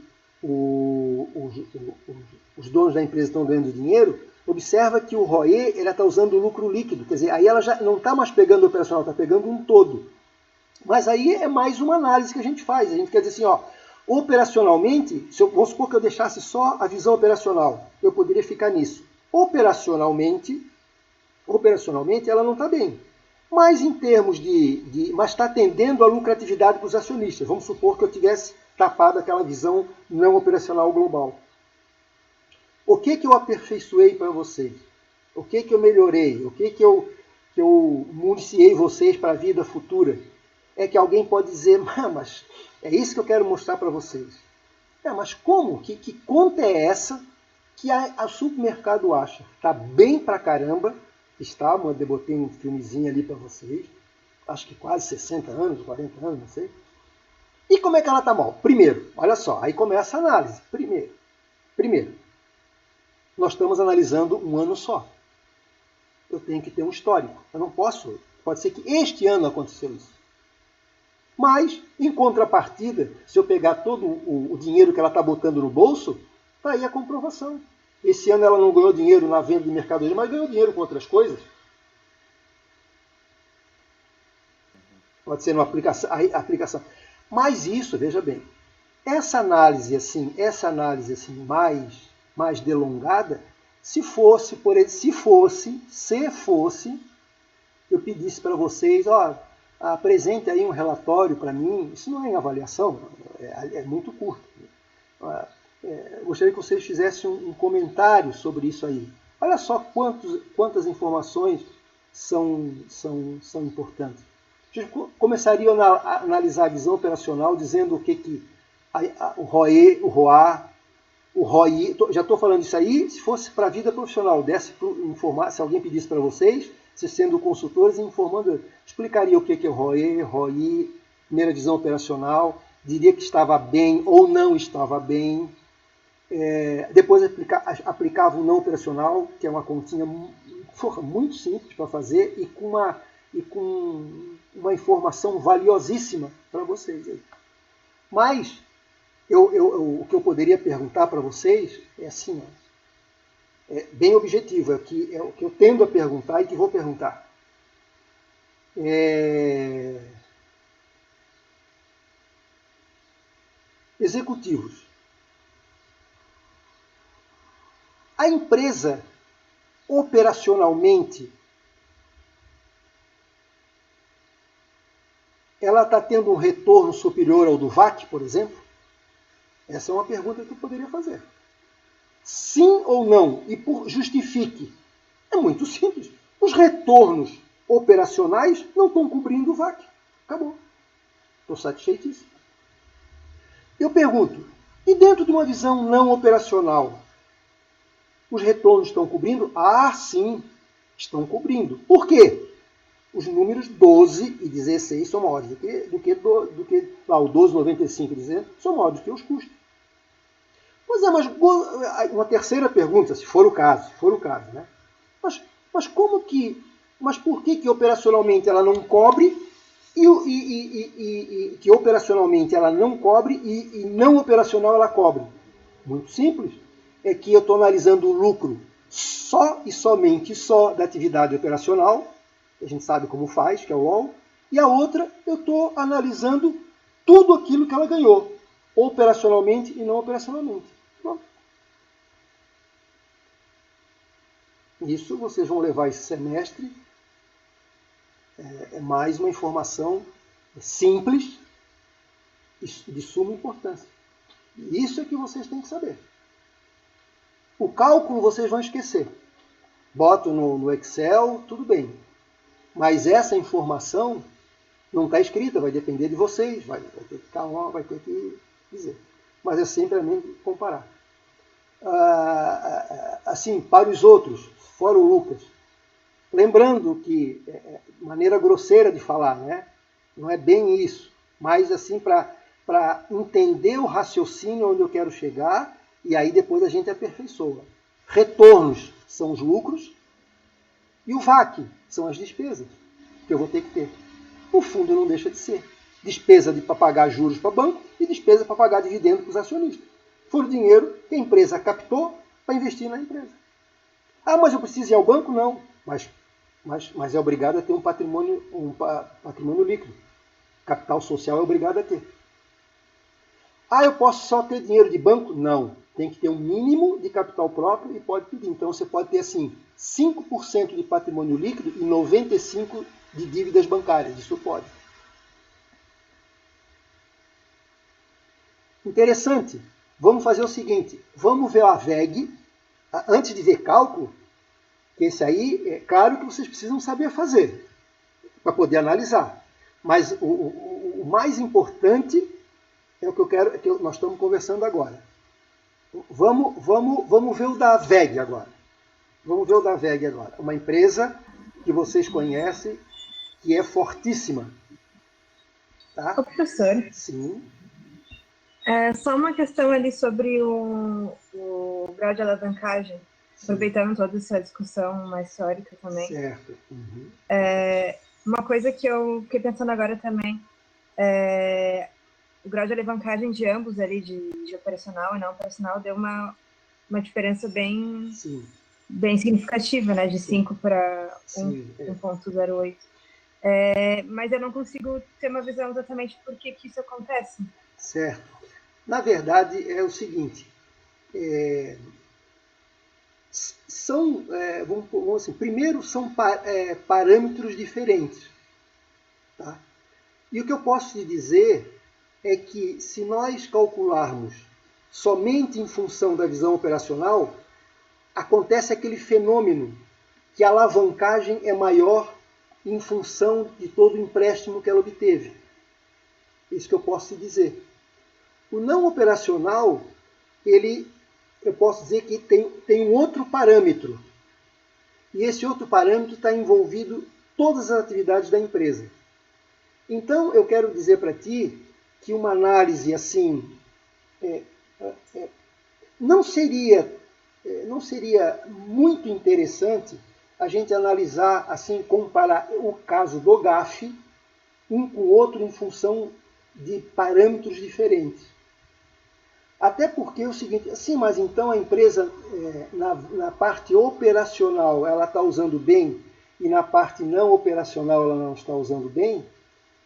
os donos da empresa estão ganhando dinheiro, observa que o ROE está usando o lucro líquido, quer dizer, aí ela já não está mais pegando o operacional, está pegando um todo. Mas aí é mais uma análise que a gente faz. A gente quer dizer assim, ó, operacionalmente, vamos supor que eu deixasse só a visão operacional, eu poderia ficar nisso. Operacionalmente ela não está bem. Mas em termos mas está atendendo a lucratividade para os acionistas. Vamos supor que eu tivesse tapado aquela visão não operacional global. O que eu aperfeiçoei para vocês? O que eu melhorei? O que eu municiei vocês para a vida futura? É que alguém pode dizer, mas é isso que eu quero mostrar para vocês. Mas como? Que conta é essa que a supermercado acha? Está bem pra caramba. Está, eu botei um filmezinho ali para vocês. Acho que quase 60 anos, 40 anos, não sei. E como é que ela está mal? Primeiro, olha só, aí começa a análise. Primeiro, nós estamos analisando um ano só. Eu tenho que ter um histórico. Eu não posso. Pode ser que este ano aconteceu isso. Mas, em contrapartida, se eu pegar todo o dinheiro que ela está botando no bolso, está aí a comprovação. Esse ano ela não ganhou dinheiro na venda de mercadoria, mas ganhou dinheiro com outras coisas. Pode ser uma aplicação. Mas isso, veja bem, essa análise assim mais delongada, se fosse, eu pedisse para vocês, ó, apresente aí um relatório para mim. Isso não é em avaliação, é muito curto. Gostaria que vocês fizessem um comentário sobre isso aí. Olha só quantas informações são importantes. A gente começaria a analisar a visão operacional dizendo o que o ROE, o ROA, o ROI, já estou falando isso aí, se fosse para a vida profissional, informar, se alguém pedisse para vocês, vocês sendo consultores, explicaria o que é o ROE, ROI, primeira visão operacional, diria que estava bem ou não estava bem. Depois aplicava o não operacional, que é uma continha muito simples para fazer e com uma informação valiosíssima para vocês. Mas o que eu poderia perguntar para vocês é assim, bem objetivo, é o que eu tendo a perguntar e que vou perguntar. Executivos. A empresa, operacionalmente, ela está tendo um retorno superior ao do VAC, por exemplo? Essa é uma pergunta que eu poderia fazer. Sim ou não? E justifique. É muito simples. Os retornos operacionais não estão cobrindo o VAC. Acabou. Estou satisfeitíssimo. Eu pergunto, e dentro de uma visão não operacional, os retornos estão cobrindo? Ah, sim, estão cobrindo. Por quê? Os números 12 e 16 são maiores do que o 12,95 dizendo, são maiores do que os custos. Pois é, mas uma terceira pergunta, se for o caso, né? Mas por que operacionalmente ela não cobre e que operacionalmente ela não cobre e não operacional ela cobre? Muito simples. É que eu estou analisando o lucro só e somente da atividade operacional, que a gente sabe como faz, que é o LOL, e a outra eu estou analisando tudo aquilo que ela ganhou, operacionalmente e não operacionalmente. Pronto. Isso vocês vão levar esse semestre. É mais uma informação simples e de suma importância. Isso é que vocês têm que saber. O cálculo vocês vão esquecer. Boto no Excel, tudo bem. Mas essa informação não está escrita, vai depender de vocês, vai ter que calmar, vai ter que dizer. Mas é sempre a mesma comparar. Assim, para os outros, fora o Lucas, lembrando que, maneira grosseira de falar, né? Não é bem isso, mas assim, para entender o raciocínio onde eu quero chegar, e aí depois a gente aperfeiçoa. Retornos são os lucros, e o VAC são as despesas que eu vou ter que ter. O fundo não deixa de ser despesa para pagar juros para banco e despesa para pagar dividendo para os acionistas. Foi o dinheiro que a empresa captou para investir na empresa. Ah, mas eu preciso ir ao banco? Não. Mas é obrigado a ter um patrimônio líquido. Capital social é obrigado a ter. Ah, eu posso só ter dinheiro de banco? Não. Tem que ter um mínimo de capital próprio e pode pedir. Então você pode ter assim 5% de patrimônio líquido e 95% de dívidas bancárias. Isso pode. Interessante. Vamos fazer o seguinte. Vamos ver a VEG. Antes de ver cálculo, que esse aí é claro que vocês precisam saber fazer para poder analisar. Mas o mais importante é o que eu quero, que nós estamos conversando agora. Vamos ver o da VEG agora. Vamos ver o da VEG agora. Uma empresa que vocês conhecem, que é fortíssima. Tá? Ô, professor. Sim. Só uma questão ali sobre o grau de alavancagem, aproveitando toda essa discussão mais teórica também. Certo. Uhum. Uma coisa que eu fiquei pensando agora também, o grau de alavancagem de ambos ali, de operacional e não operacional, deu uma diferença bem significativa, né? De 5 para 1,08. Mas eu não consigo ter uma visão exatamente por que isso acontece. Certo. Na verdade, é o seguinte, vamos assim, primeiro são parâmetros diferentes. Tá? E o que eu posso te dizer é que se nós calcularmos somente em função da visão operacional, acontece aquele fenômeno que a alavancagem é maior em função de todo o empréstimo que ela obteve. Isso que eu posso te dizer. O não operacional, eu posso dizer que tem um outro parâmetro. E esse outro parâmetro está envolvido todas as atividades da empresa. Então, eu quero dizer para ti que uma análise assim não seria muito interessante a gente analisar, assim, comparar o caso do GAF um com o outro em função de parâmetros diferentes. Até porque é o seguinte, sim, mas então a empresa, na parte operacional, ela está usando bem e na parte não operacional ela não está usando bem?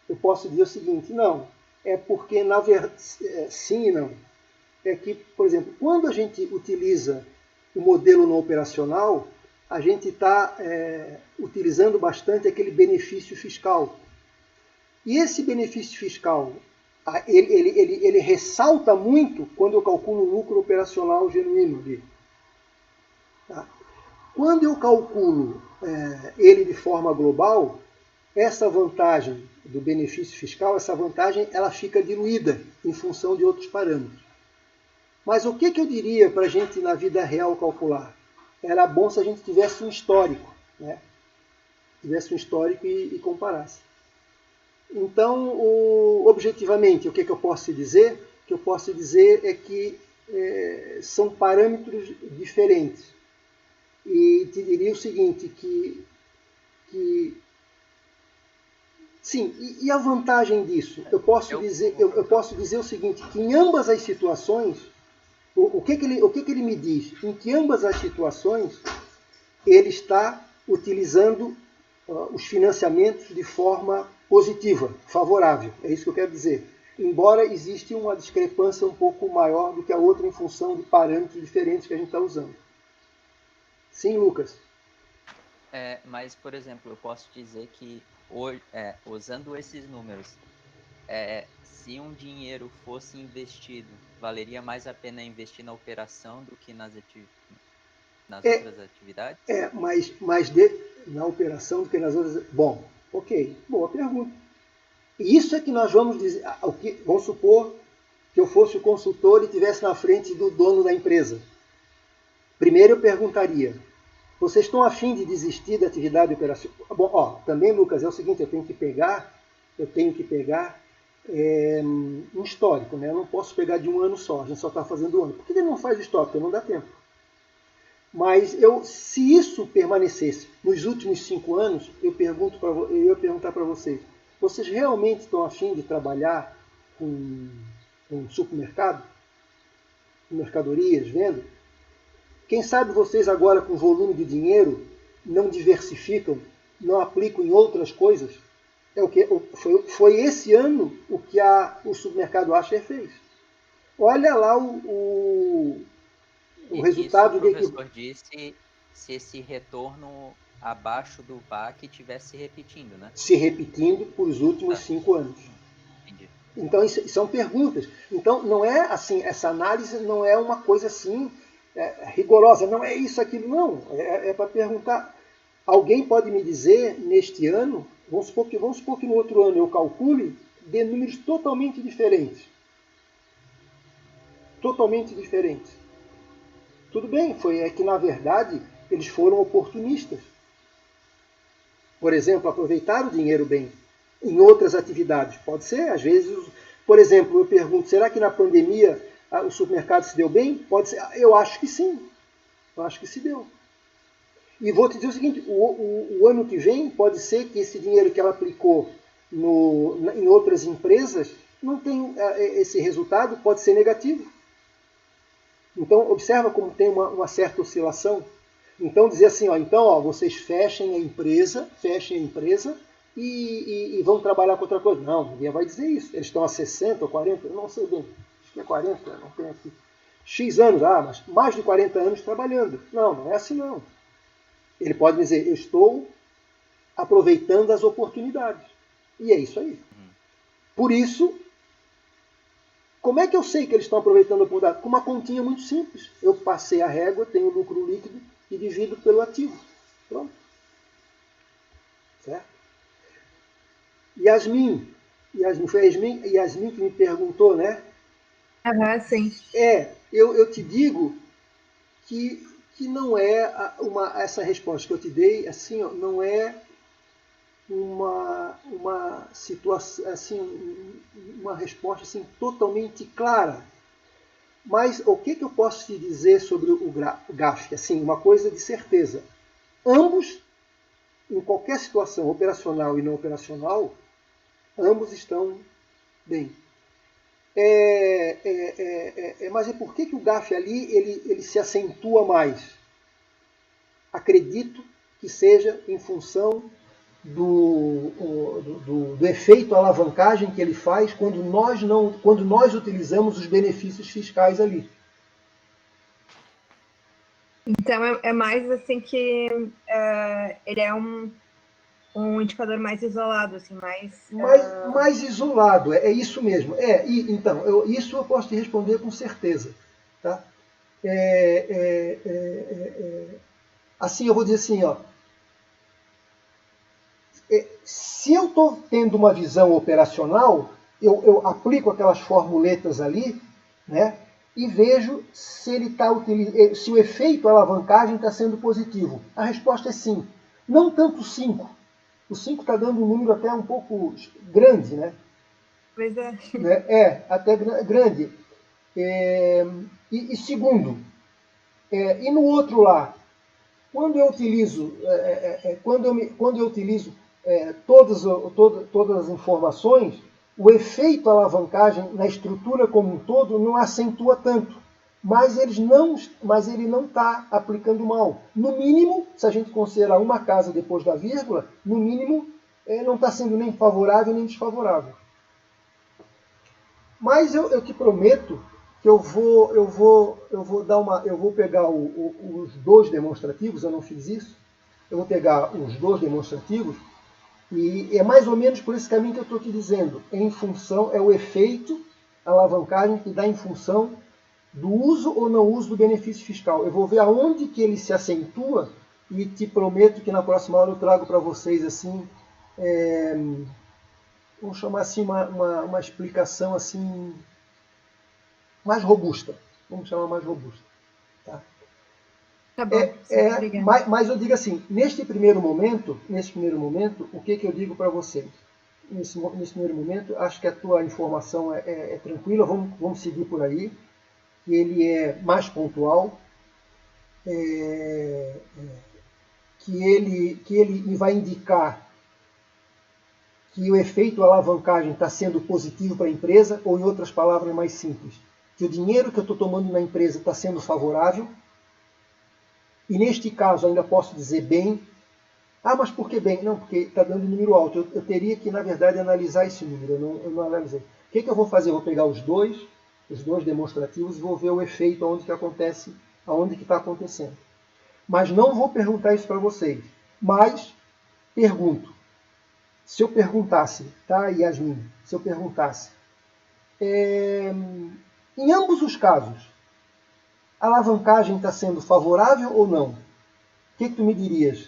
Eu posso dizer o seguinte, não, é porque, sim e não. É que, por exemplo, quando a gente utiliza o modelo não operacional, a gente está utilizando bastante aquele benefício fiscal. E esse benefício fiscal, ele ressalta muito quando eu calculo o lucro operacional genuíno dele. Tá? Quando eu calculo ele de forma global, essa vantagem do benefício fiscal, essa vantagem, ela fica diluída em função de outros parâmetros. Mas o que eu diria para a gente, na vida real, calcular? Era bom se a gente tivesse um histórico, né? Tivesse um histórico e comparasse. Então, objetivamente, o que eu posso dizer? O que eu posso dizer é que são parâmetros diferentes. E te diria o seguinte, sim, e a vantagem disso? Eu posso dizer o seguinte, que em ambas as situações, o que ele me diz? Em que ambas as situações ele está utilizando os financiamentos de forma positiva, favorável. É isso que eu quero dizer. Embora exista uma discrepância um pouco maior do que a outra em função de parâmetros diferentes que a gente está usando. Sim, Lucas? Mas, por exemplo, eu posso dizer que, usando esses números, se um dinheiro fosse investido, valeria mais a pena investir na operação do que nas outras atividades? Mas na operação do que nas outras... Bom, ok, boa pergunta. E isso é que nós vamos dizer... Vamos supor que eu fosse o consultor e estivesse na frente do dono da empresa. Primeiro eu perguntaria, vocês estão a fim de desistir da atividade operacional? Bom, também, Lucas, é o seguinte, eu tenho que pegar um histórico, né? Eu não posso pegar de um ano só, a gente só está fazendo um ano. Por que ele não faz histórico? Porque não dá tempo. Mas se isso permanecesse nos últimos 5 anos, eu ia perguntar para vocês, vocês realmente estão a fim de trabalhar com supermercado? Com mercadorias, venda? Quem sabe vocês agora, com volume de dinheiro, não diversificam, não aplicam em outras coisas? Foi esse ano o que o supermercado Asher fez. Olha lá o resultado... Isso o professor disse se esse retorno abaixo do VAC estivesse se repetindo, né? Se repetindo por os últimos 5 anos. Entendi. Então, isso são perguntas. Então, não é assim, essa análise não é uma coisa assim rigorosa, não é isso, aquilo, não. É para perguntar. Alguém pode me dizer, neste ano, vamos supor que no outro ano eu calcule de números totalmente diferentes. Totalmente diferentes. Tudo bem, é que, na verdade, eles foram oportunistas. Por exemplo, aproveitar o dinheiro bem em outras atividades. Pode ser, às vezes, por exemplo, eu pergunto, será que na pandemia o supermercado se deu bem? Pode ser, eu acho que sim. Eu acho que se deu. E vou te dizer o seguinte, o ano que vem pode ser que esse dinheiro que ela aplicou em outras empresas não tem esse resultado, pode ser negativo. Então, observa como tem uma certa oscilação. Então, dizer assim, vocês fechem a empresa e vão trabalhar com outra coisa. Não, ninguém vai dizer isso. Eles estão há 60 ou 40, eu não sei bem. Acho que é 40, não tem aqui. X anos, mas mais de 40 anos trabalhando. Não é assim não. Ele pode dizer, eu estou aproveitando as oportunidades. E é isso aí. Por isso, como é que eu sei que eles estão aproveitando a oportunidade? Com uma continha muito simples. Eu passei a régua, tenho lucro líquido e divido pelo ativo. Pronto. Certo? Yasmin, foi Yasmin que me perguntou, né? Sim. Eu te digo que não é essa resposta que eu te dei, assim, ó, não é uma situação, assim, uma resposta assim, totalmente clara. Mas o que eu posso te dizer sobre o GAF? Assim, uma coisa de certeza. Ambos, em qualquer situação operacional e não operacional, ambos estão bem. Mas por que o GAF ali ele se acentua mais? Acredito que seja em função do efeito alavancagem que ele faz quando nós utilizamos os benefícios fiscais ali. Então é mais assim que ele é um indicador mais isolado, assim, mais isolado, é isso mesmo. Então, isso eu posso te responder com certeza. Tá? Assim, eu vou dizer assim, ó. Se eu estou tendo uma visão operacional, eu aplico aquelas formuletas ali, né? E vejo se se o efeito alavancagem está sendo positivo. A resposta é sim. Não tanto 5. O 5 está dando um número até um pouco grande, né? Pois é. Até grande. E segundo, e no outro lá, quando eu utilizo, todas as informações, o efeito alavancagem na estrutura como um todo não acentua tanto. Mas ele não está aplicando mal. No mínimo, se a gente considerar uma casa depois da vírgula, no mínimo, não está sendo nem favorável nem desfavorável. Mas eu te prometo que eu vou pegar os dois demonstrativos, eu não fiz isso, eu vou pegar os dois demonstrativos e é mais ou menos por esse caminho que eu estou te dizendo. É o efeito alavancagem que dá em função do uso ou não uso do benefício fiscal. Eu vou ver aonde que ele se acentua e te prometo que na próxima aula eu trago para vocês assim, vamos chamar assim uma explicação assim mais robusta. Vamos chamar mais robusta. Tá? Tá bom, obrigada. Mas eu digo assim, neste primeiro momento, o que eu digo para vocês? Nesse primeiro momento, acho que a tua informação é tranquila, vamos seguir por aí, que ele é mais pontual, que ele vai indicar que o efeito alavancagem está sendo positivo para a empresa, ou em outras palavras mais simples, que o dinheiro que eu estou tomando na empresa está sendo favorável, e neste caso ainda posso dizer bem. Mas por que bem? Não, porque está dando um número alto. Eu teria que, na verdade, analisar esse número. Eu não analisei. O que eu vou fazer? Eu vou pegar os dois demonstrativos e vou ver o efeito aonde que está acontecendo. Mas não vou perguntar isso para vocês. Mas pergunto. Se eu perguntasse, tá, Yasmin? Se eu perguntasse, em ambos os casos, a alavancagem está sendo favorável ou não? O que tu me dirias?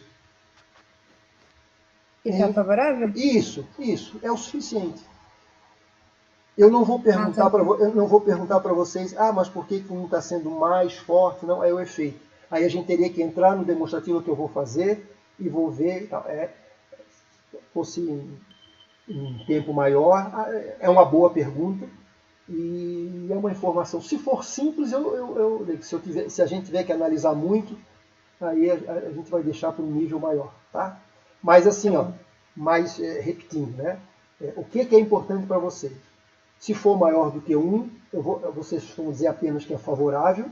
Está favorável? Isso, é o suficiente. Eu não vou perguntar para vocês, mas por que um está sendo mais forte? Não, é o efeito. Aí a gente teria que entrar no demonstrativo que eu vou fazer e vou ver. Fosse um tempo maior, é uma boa pergunta e é uma informação. Se for simples, se a gente tiver que analisar muito, aí a gente vai deixar para um nível maior, tá? Mas assim, repetindo, né? O que é importante para vocês? Se for maior do que 1, vocês vão dizer apenas que é favorável,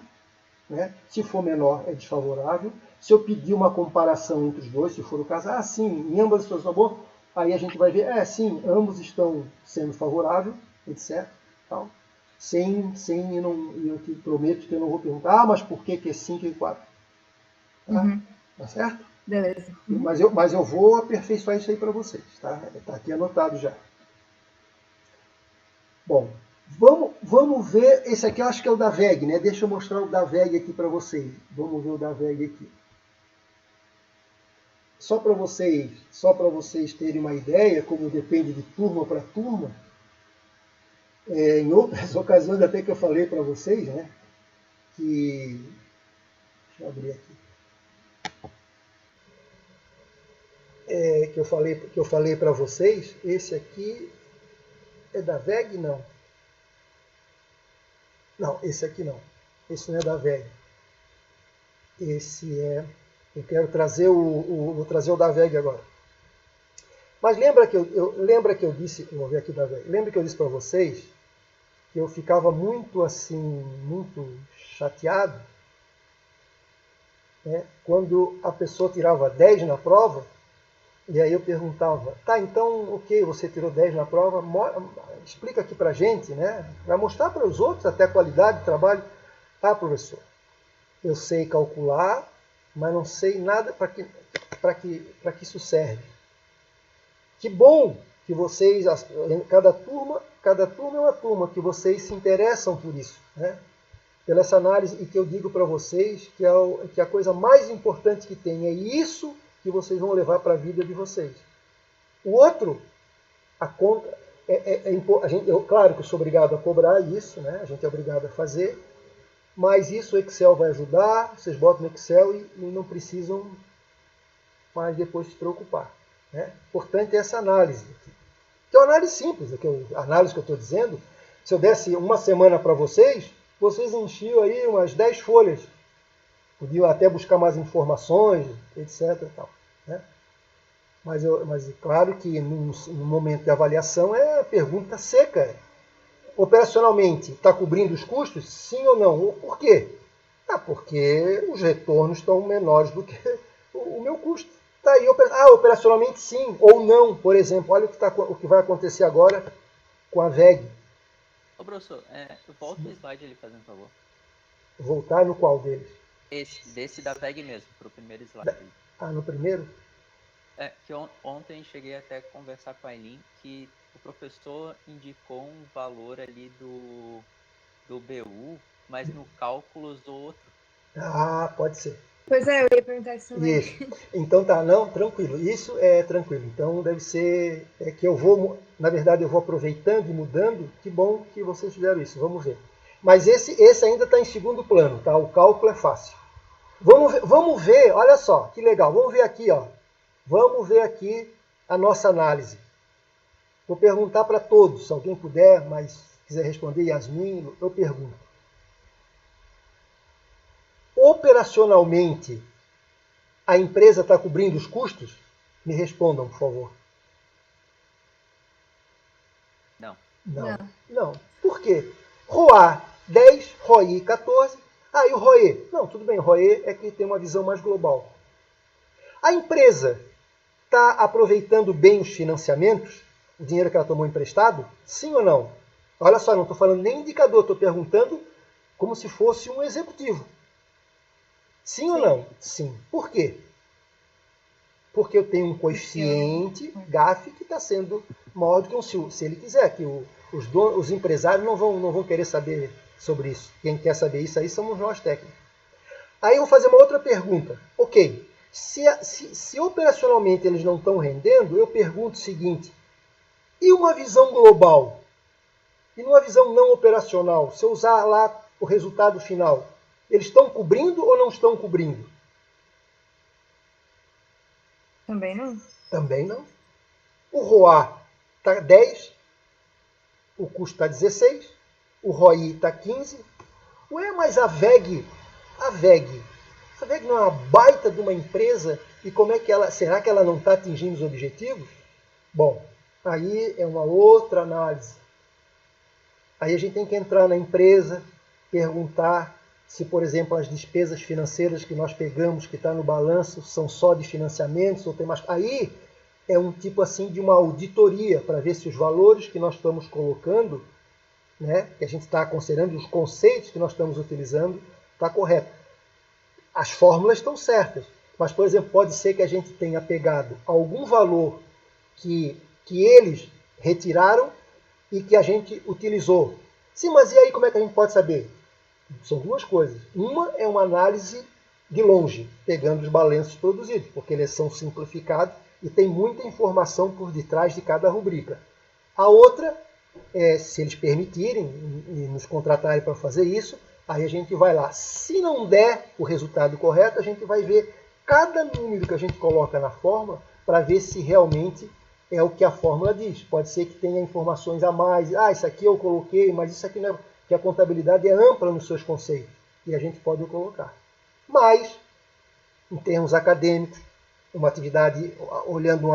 né? Se for menor, é desfavorável. Se eu pedir uma comparação entre os dois, se for o caso, sim, em ambas as situações tá bom, aí a gente vai ver, sim, ambos estão sendo favoráveis, etc. Tal. Eu te prometo que eu não vou perguntar, mas por que é 5 e 4? Tá? Tá certo? Beleza. Mas eu vou aperfeiçoar isso aí para vocês, tá? Tá aqui anotado já. Bom, vamos ver, esse aqui eu acho que é o da VEG, né? Deixa eu mostrar o da VEG aqui para vocês. Vamos ver o da VEG aqui. Só para vocês terem uma ideia, como depende de turma para turma, em outras ocasiões até que eu falei para vocês, né? Deixa eu abrir aqui. Que eu falei para vocês, esse aqui é da VEG? Não. Não, esse aqui não. Esse não é da VEG. Esse é... Eu quero trazer vou trazer o da VEG agora. Mas lembra que eu disse... Vou ver aqui da VEG. Lembra que eu disse para vocês que eu ficava muito chateado, né, quando a pessoa tirava 10 na prova. E aí eu perguntava, tá, então, ok, você tirou 10 na prova, explica aqui pra gente, né? Vai mostrar para os outros até a qualidade do trabalho. Ah, professor, eu sei calcular, mas não sei nada para que isso serve. Que bom que vocês, cada turma é uma turma, que vocês se interessam por isso, né? Pela essa análise, e que eu digo para vocês que a coisa mais importante que tem é isso que vocês vão levar para a vida de vocês. O outro, a conta, claro que eu sou obrigado a cobrar isso, né? A gente é obrigado a fazer, mas isso o Excel vai ajudar, vocês botam no Excel e não precisam mais depois se preocupar, né? Importante é essa análise, que é uma análise simples, a análise que eu estou dizendo, se eu desse uma semana para vocês enchiam aí umas 10 folhas. Podiam até buscar mais informações, etc. E tal, né? Mas claro que no momento de avaliação é pergunta seca. Operacionalmente, está cobrindo os custos? Sim ou não? Por quê? Porque os retornos estão menores do que o meu custo. Tá aí, operacionalmente sim ou não. Por exemplo, olha o que vai acontecer agora com a VEG. Ô, professor, volta o slide ali, fazendo favor. Voltar no qual deles? Desse da VEG mesmo, para o primeiro slide. No primeiro? Que ontem cheguei até a conversar com a Aileen que o professor indicou um valor ali do BU, mas no cálculo usou outro. Pode ser. Pois é, eu ia perguntar isso também. Isso. Então tá, não, tranquilo. Isso é tranquilo. Então deve ser que na verdade eu vou aproveitando e mudando. Que bom que vocês fizeram isso, vamos ver. Mas esse ainda está em segundo plano, tá? O cálculo é fácil. Vamos ver, olha só, que legal. Vamos ver aqui, ó. Vamos ver aqui a nossa análise. Vou perguntar para todos, se alguém puder, mas quiser responder, Yasmin, eu pergunto. Operacionalmente, a empresa está cobrindo os custos? Me respondam, por favor. Não. Por quê? ROA 10, ROI 14. E o ROE? Não, tudo bem, o ROE é que tem uma visão mais global. A empresa está aproveitando bem os financiamentos? O dinheiro que ela tomou emprestado? Sim ou não? Olha só, não estou falando nem indicador, estou perguntando como se fosse um executivo. Sim ou não? Sim. Por quê? Porque eu tenho um coeficiente GAF que está sendo maior do que um se ele quiser, que os empresários não vão querer saber sobre isso. Quem quer saber isso aí somos nós técnicos. Aí eu vou fazer uma outra pergunta. Ok, se operacionalmente eles não estão rendendo, eu pergunto o seguinte, e uma visão global? E numa visão não operacional, se eu usar lá o resultado final, eles estão cobrindo ou não estão cobrindo? Também não. Também não. O ROA está 10, o custo está 16, o ROI está 15. Mas a VEG não é uma baita de uma empresa e como é que será que ela não está atingindo os objetivos? Bom, aí é uma outra análise. Aí a gente tem que entrar na empresa, perguntar se, por exemplo, as despesas financeiras que nós pegamos, que está no balanço, são só de financiamentos ou tem mais. Aí é um tipo assim de uma auditoria para ver se os valores que nós estamos colocando, né, que a gente está considerando, os conceitos que nós estamos utilizando, está correto. As fórmulas estão certas, mas, por exemplo, pode ser que a gente tenha pegado algum valor que eles retiraram e que a gente utilizou. Sim, mas e aí como é que a gente pode saber? São duas coisas. Uma é uma análise de longe, pegando os balanços produzidos, porque eles são simplificados e tem muita informação por detrás de cada rubrica. A outra é, se eles permitirem e nos contratarem para fazer isso, aí a gente vai lá. Se não der o resultado correto, a gente vai ver cada número que a gente coloca na fórmula para ver se realmente é o que a fórmula diz. Pode ser que tenha informações a mais. Ah, isso aqui eu coloquei, mas isso aqui não é... Que a contabilidade é ampla nos seus conceitos e a gente pode colocar. Mas, em termos acadêmicos, uma atividade, olhando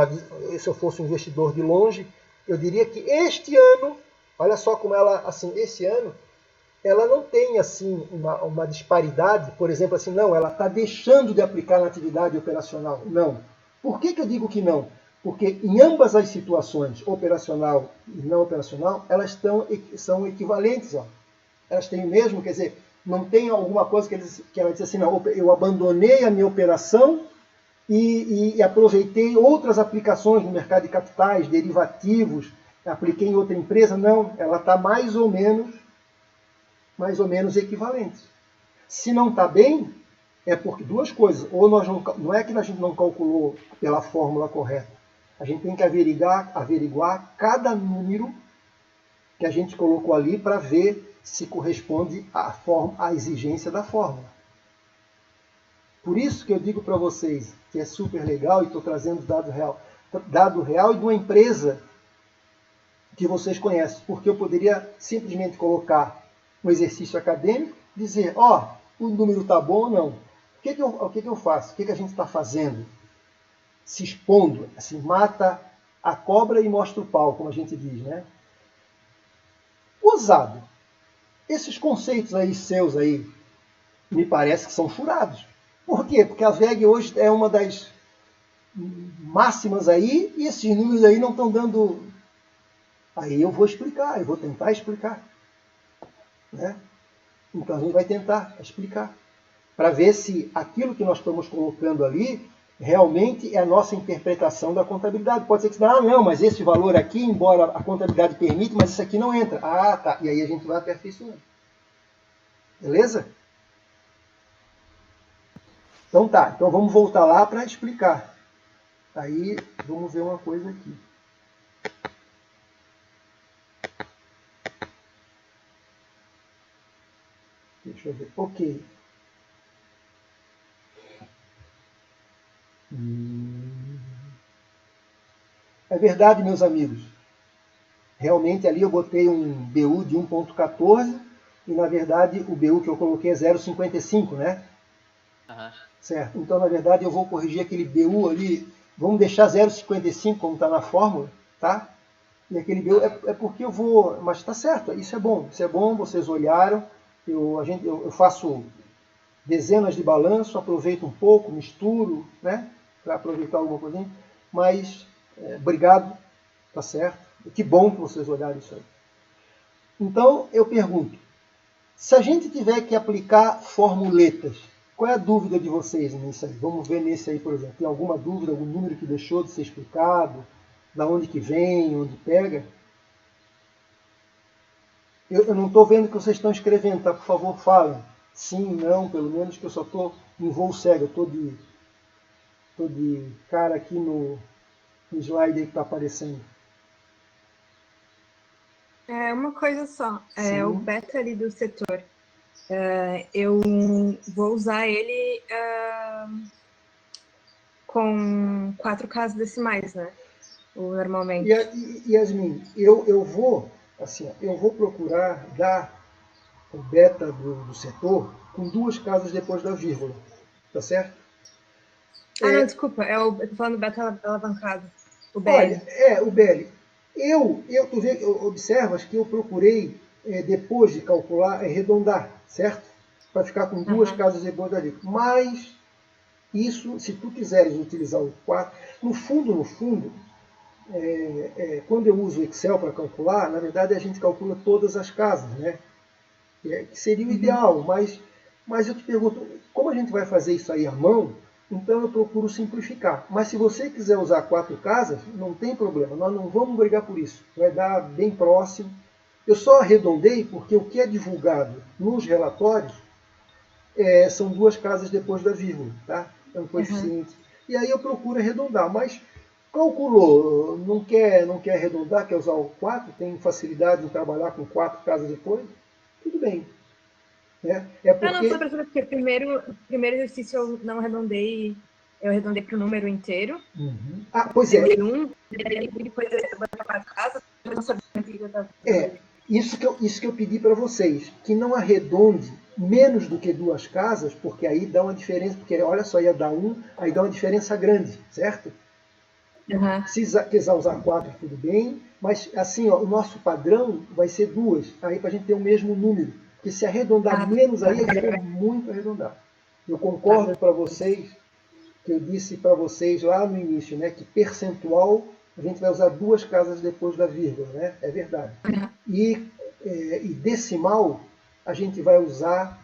se eu fosse um investidor de longe, eu diria que este ano, olha só como ela, assim, esse ano, ela não tem assim uma disparidade, por exemplo, assim, não, ela está deixando de aplicar na atividade operacional. Não. Por que eu digo que não? Porque em ambas as situações, operacional e não operacional, elas são equivalentes. Ó. Elas têm o mesmo, quer dizer, não tem alguma coisa que ela diz assim, não, eu abandonei a minha operação e aproveitei outras aplicações no mercado de capitais, derivativos, apliquei em outra empresa. Não, ela está mais ou menos equivalente. Se não está bem, é porque duas coisas. Ou não é que a gente não calculou pela fórmula correta. A gente tem que averiguar cada número que a gente colocou ali para ver se corresponde à exigência da fórmula. Por isso que eu digo para vocês que é super legal e estou trazendo dado real e de uma empresa que vocês conhecem, porque eu poderia simplesmente colocar um exercício acadêmico, dizer, ó, o número está bom ou não. O que eu faço? O que a gente está fazendo? Se expondo, assim, mata a cobra e mostra o pau, como a gente diz, né? Ousado. Esses conceitos aí seus aí, me parece que são furados. Por quê? Porque a VEG hoje é uma das máximas aí e esses números aí não estão dando... Aí eu vou explicar, eu vou tentar explicar. Né? Então a gente vai tentar explicar. Para ver se aquilo que nós estamos colocando ali realmente é a nossa interpretação da contabilidade. Pode ser que você diga, ah, não, mas esse valor aqui, embora a contabilidade permita, mas isso aqui não entra. Ah, tá. E aí a gente vai aperfeiçoando. Beleza? Então tá, então vamos voltar lá para explicar. Aí vamos ver uma coisa aqui. Deixa eu ver. Ok. É verdade, meus amigos. Realmente ali eu botei um BU de 1.14 e na verdade o BU que eu coloquei é 0,55, né? Uhum. Certo. Então, na verdade, eu vou corrigir aquele BU ali. Vamos deixar 0,55 como está na fórmula, tá? E aquele BU é porque eu vou... Mas está certo, isso é bom. Isso é bom, vocês olharam. Eu faço dezenas de balanço, aproveito um pouco, misturo, né? Para aproveitar alguma coisinha. Mas, obrigado, tá certo? Que bom que vocês olharam isso aí. Então, eu pergunto. Se a gente tiver que aplicar formuletas, qual é a dúvida de vocês nisso aí? Vamos ver nesse aí, por exemplo. Tem alguma dúvida, algum número que deixou de ser explicado? Da onde que vem, onde pega? Eu não estou vendo que vocês estão escrevendo, tá? Por favor, falem. Sim, não, pelo menos que eu só estou em voo cego. Eu estou de cara aqui no slide aí que está aparecendo. Uma coisa só. O beta ali do setor. Eu vou usar ele com 4 casas decimais, né? Normalmente. Yasmin, eu vou procurar dar o beta do setor com 2 casas depois da vírgula, tá certo? Não, desculpa, eu tô falando beta alavancado, o BL. Olha, o BL. Tu observas que eu procurei, depois de calcular, arredondar, certo? Para ficar com 2 casas depois da vírgula. Mas, isso, se tu quiseres utilizar o 4, no fundo, quando eu uso o Excel para calcular, na verdade a gente calcula todas as casas, né? Que seria o ideal, mas eu te pergunto, como a gente vai fazer isso aí à mão, Então eu procuro simplificar. Mas se você quiser usar 4 casas, não tem problema. Nós não vamos brigar por isso. Vai dar bem próximo. Eu só arredondei porque o que é divulgado nos relatórios são 2 casas depois da vírgula. Tá? É um coeficiente. E aí eu procuro arredondar. Mas calculou, não quer arredondar, quer usar o 4, tem facilidade em trabalhar com 4 casas depois, tudo bem. Porque... Não, só para saber, porque o primeiro exercício eu não arredondei, eu arredondei para o número inteiro. Ah, pois é. Depois eu botei para casa, eu não sabia o que eu estava isso que eu pedi para vocês, que não arredonde menos do que 2 casas, porque aí dá uma diferença, porque olha só, ia dar 1, aí dá uma diferença grande, certo? Se quiser usar 4, tudo bem, mas assim, ó, o nosso padrão vai ser 2, aí para a gente ter o mesmo número. Porque se arredondar menos aí, a gente for muito arredondar. Eu concordo para vocês, que eu disse para vocês lá no início, né, que percentual a gente vai usar 2 casas depois da vírgula, né? É verdade. E decimal a gente vai usar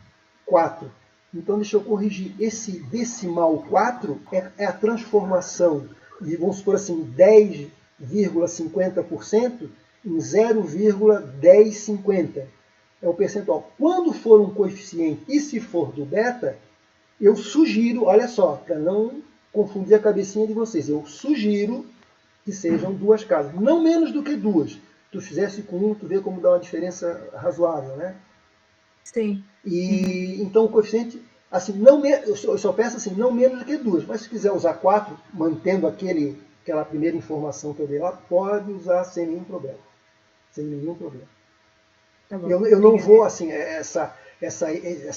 4. Então deixa eu corrigir. Esse decimal 4 é a transformação de, vamos supor assim, 10,50% em 0,1050. É o percentual. Quando for um coeficiente, e se for do beta, eu sugiro, olha só, para não confundir a cabecinha de vocês, eu sugiro que sejam 2 casas. Não menos do que 2. Tu fizesse com 1, tu vê como dá uma diferença razoável, né? Sim. E então o coeficiente, assim, não eu só peço assim, não menos do que 2. Mas se quiser usar 4, mantendo aquela primeira informação que eu dei lá, pode usar sem nenhum problema. Sem nenhum problema. Tá bom, eu não vou, assim, essa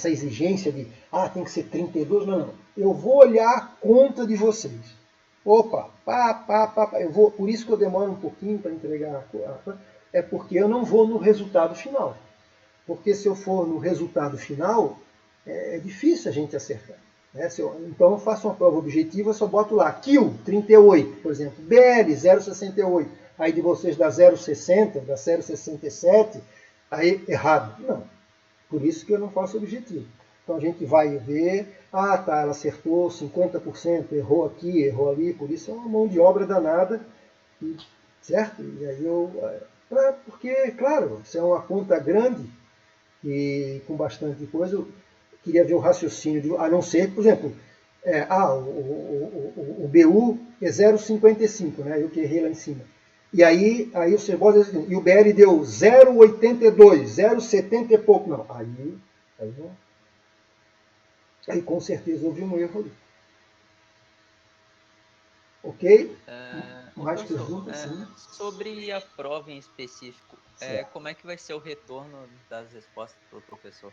exigência de, tem que ser 32, não. Eu vou olhar a conta de vocês. Opa, eu vou, por isso que eu demoro um pouquinho para entregar é porque eu não vou no resultado final. Porque se eu for no resultado final, é difícil a gente acertar. Né? Então eu faço uma prova objetiva, eu só boto lá, Q, 38, por exemplo, BL, 0,68. Aí de vocês dá 0,60, dá 0,67, aí errado. Não. Por isso que eu não faço objetivo. Então a gente vai ver, ela acertou 50%, errou aqui, errou ali, por isso é uma mão de obra danada, certo? E aí porque, claro, se é uma conta grande e com bastante coisa, eu queria ver o raciocínio, a não ser, por exemplo, o BU é 0,55, né? Eu que errei lá em cima. E aí o Cebosa, e o BL deu 0,82, 0,70 e pouco. Não, aí com certeza houve um erro ali. Ok? Mais perguntas? Sim. Sobre a prova em específico, como é que vai ser o retorno das respostas para o professor?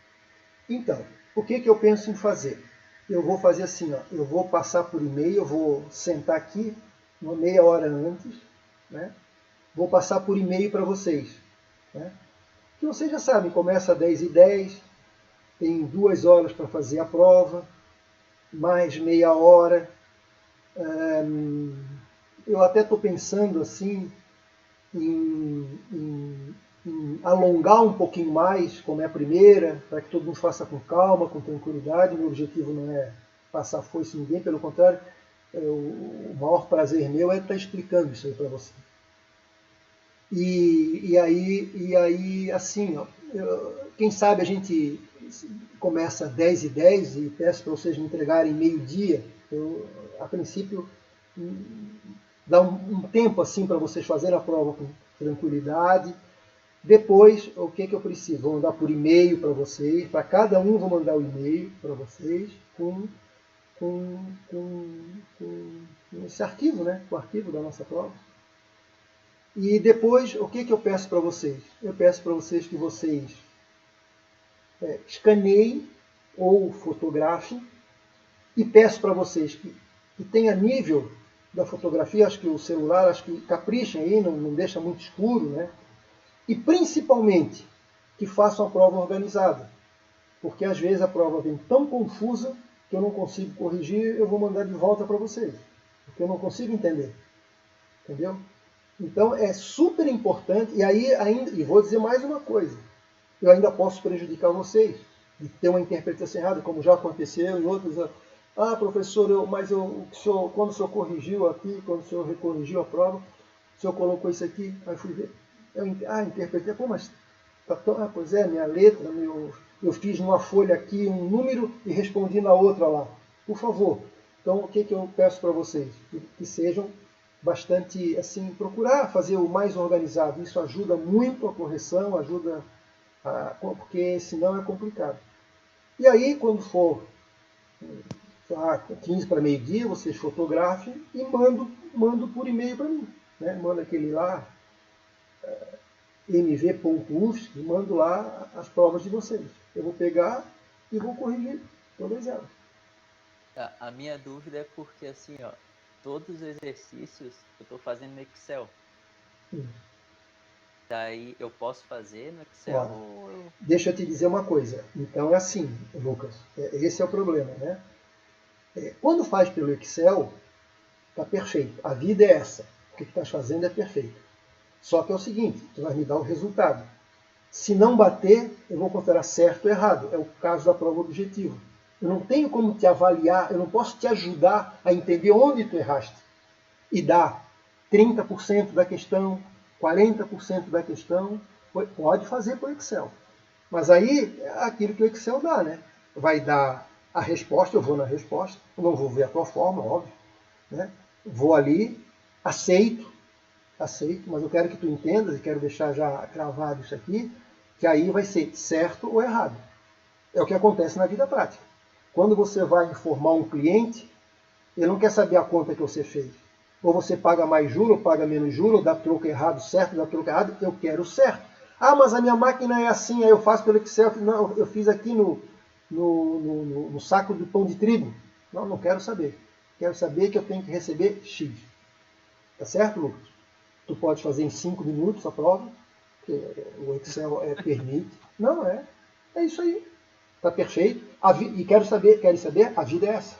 Então, o que eu penso em fazer? Eu vou fazer assim, eu vou passar por e-mail, eu vou sentar aqui uma meia hora antes, né? Vou passar por e-mail para vocês. Né? Que vocês já sabem, começa às 10h10, tem 2 horas para fazer a prova, mais meia hora. Eu até estou pensando assim em alongar um pouquinho mais, como é a primeira, para que todo mundo faça com calma, com tranquilidade. Meu objetivo não é passar foice em ninguém, pelo contrário, o maior prazer meu é estar explicando isso aí para você. E aí, assim, quem sabe a gente começa às 10h10 e peço para vocês me entregarem meio-dia. A princípio, dá um tempo assim para vocês fazerem a prova com tranquilidade. Depois, o que eu preciso? Vou mandar por e-mail para vocês, para cada um vou mandar o e-mail para vocês com esse arquivo, né? O arquivo da nossa prova. E depois, o que eu peço para vocês? Eu peço para vocês que vocês escaneiem ou fotografem e peço para vocês que tenha nível da fotografia, acho que o celular, acho que caprichem aí, não deixa muito escuro, né? E principalmente que façam a prova organizada, porque às vezes a prova vem tão confusa que eu não consigo corrigir, eu vou mandar de volta para vocês, porque eu não consigo entender. Entendeu? Então é super importante, e vou dizer mais uma coisa, eu ainda posso prejudicar vocês, de ter uma interpretação errada, como já aconteceu em outros. Ah, professor, quando o senhor corrigiu aqui, quando o senhor recorrigiu a prova, o senhor colocou isso aqui, aí fui ver. Interpretei, pô, mas tá tão, pois é, minha letra, eu fiz numa folha aqui um número e respondi na outra lá. Por favor. Então, o que eu peço para vocês? Que sejam bastante, assim, procurar fazer o mais organizado. Isso ajuda muito a correção, porque senão é complicado. E aí, quando for 15 para meio-dia, vocês fotografem e mando por e-mail para mim. Né? Manda aquele lá, mv.ufsc, e mando lá as provas de vocês. Eu vou pegar e vou corrigir todas elas. A minha dúvida é porque, assim, ó, todos os exercícios eu estou fazendo no Excel. Daí eu posso fazer no Excel? Deixa eu te dizer uma coisa. Então é assim, Lucas, esse é o problema, né? Quando faz pelo Excel, está perfeito. A vida é essa. O que tu estás fazendo é perfeito. Só que é o seguinte, tu vai me dar o resultado. Se não bater, eu vou considerar certo ou errado. É o caso da prova objetiva. Eu não tenho como te avaliar, eu não posso te ajudar a entender onde tu erraste. E dar 30% da questão, 40% da questão, pode fazer por Excel. Mas aí é aquilo que o Excel dá, né? Vai dar a resposta, eu vou na resposta, eu não vou ver a tua forma, óbvio. Né? Vou ali, aceito, mas eu quero que tu entendas, e quero deixar já gravado isso aqui, que aí vai ser certo ou errado. É o que acontece na vida prática. Quando você vai informar um cliente, ele não quer saber a conta que você fez. Ou você paga mais juro, ou paga menos juro, ou dá troco errado, certo, dá troco errado, eu quero certo. Ah, mas a minha máquina é assim, aí eu faço pelo Excel. Não, eu fiz aqui no saco de pão de trigo. Não quero saber. Quero saber que eu tenho que receber X. Tá certo, Lucas? Tu pode fazer em 5 minutos a prova, porque o Excel permite. Não, é isso aí. Tá perfeito. E quero saber, a vida é essa.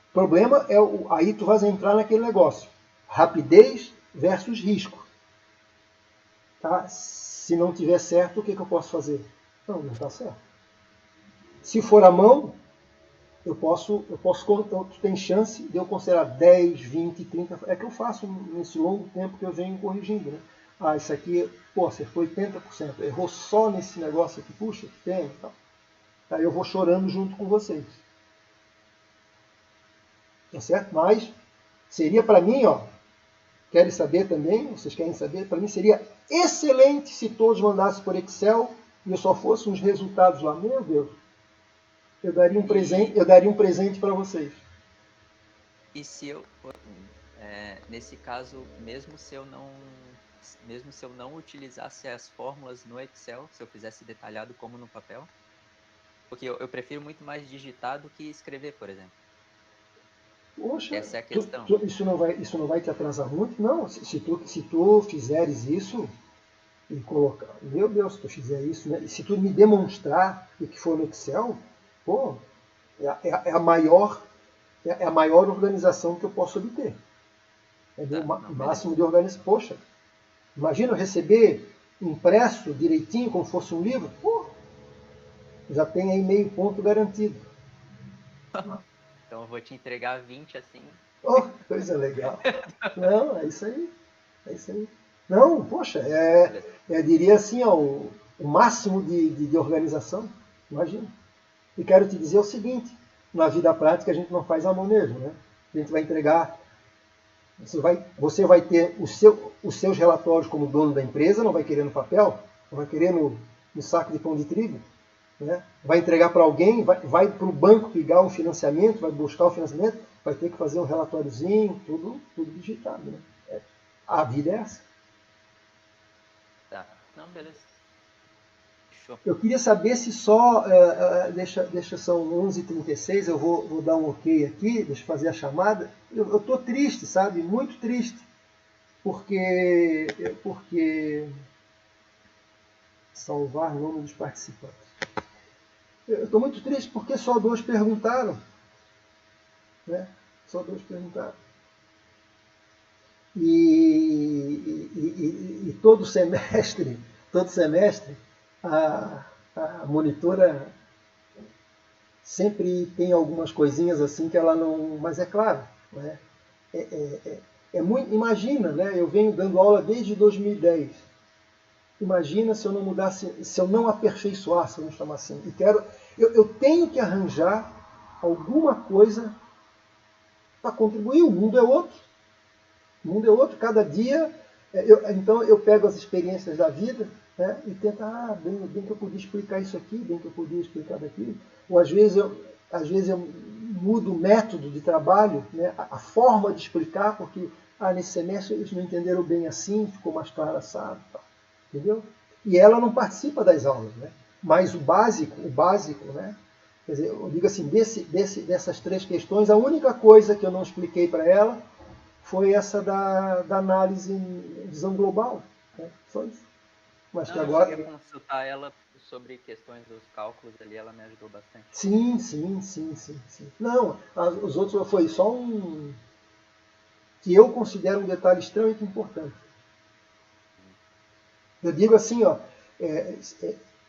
O problema é, aí tu vais entrar naquele negócio. Rapidez versus risco. Tá? Se não tiver certo, o que eu posso fazer? Não está certo. Se for à mão, tu tem chance de eu considerar 10, 20, 30. É que eu faço nesse longo tempo que eu venho corrigindo. Né? Ah, isso aqui, acertou 80%. Errou só nesse negócio aqui. Puxa, que pena. Então. Aí eu vou chorando junto com vocês. Tá certo? Mas seria para mim, querem saber também? Vocês querem saber? Para mim seria excelente se todos mandassem por Excel e eu só fosse uns resultados lá. Meu Deus, eu daria um presente para vocês. E se eu, nesse caso, mesmo se eu não utilizasse as fórmulas no Excel, se eu fizesse detalhado como no papel, porque eu prefiro muito mais digitar do que escrever, por exemplo. Poxa, essa é a questão. Isso não vai te atrasar muito? Não, se tu fizeres isso e colocar, meu Deus, se tu fizer isso, né? Se tu me demonstrar o que for no Excel, é a maior organização que eu posso obter. É o máximo de organização. Poxa, imagina eu receber impresso direitinho, como fosse um livro, já tem aí meio ponto garantido. Então eu vou te entregar 20 assim. Coisa legal. Não, é isso aí. Não, poxa, diria assim, o máximo de organização. Imagina. E quero te dizer o seguinte, na vida prática a gente não faz a mão mesmo, né? A gente vai entregar, você vai ter os seus relatórios como dono da empresa, não vai querer no papel, não vai querer no saco de pão de trigo, né? Vai entregar para alguém, vai para o banco pegar um financiamento, vai buscar o financiamento, vai ter que fazer um relatóriozinho, tudo digitado, né? A vida é essa. Tá, não, beleza. Show. Eu queria saber se só, são 11h36, eu vou dar um ok aqui, deixa eu fazer a chamada. Eu estou triste, sabe? Muito triste. Porque salvar o nome dos participantes. Eu estou muito triste porque só 2 perguntaram. Né? Só 2 perguntaram. E todo semestre, a monitora sempre tem algumas coisinhas assim que ela não... Mas é claro, né? Imagina, né? Eu venho dando aula desde 2010. Imagina se eu não mudasse, se eu não aperfeiçoasse, vamos chamar assim. Eu tenho que arranjar alguma coisa para contribuir. O mundo é outro. O mundo é outro. Cada dia... Então eu pego as experiências da vida, né, e tento, bem que eu podia explicar isso aqui, bem que eu podia explicar daquilo. Ou às vezes eu mudo o método de trabalho, né, a forma de explicar, porque nesse semestre eles não entenderam bem assim, ficou mais claro assado, entendeu? E ela não participa das aulas, né? Mas o básico, né? Quer dizer, eu digo assim, dessas 3 questões, a única coisa que eu não expliquei para ela foi essa da análise em visão global, né? Só isso. Mas não, que agora... Eu cheguei a consultar ela sobre questões dos cálculos ali, ela me ajudou bastante. Sim. Não, os outros foi só que eu considero um detalhe extremamente importante. Eu digo assim,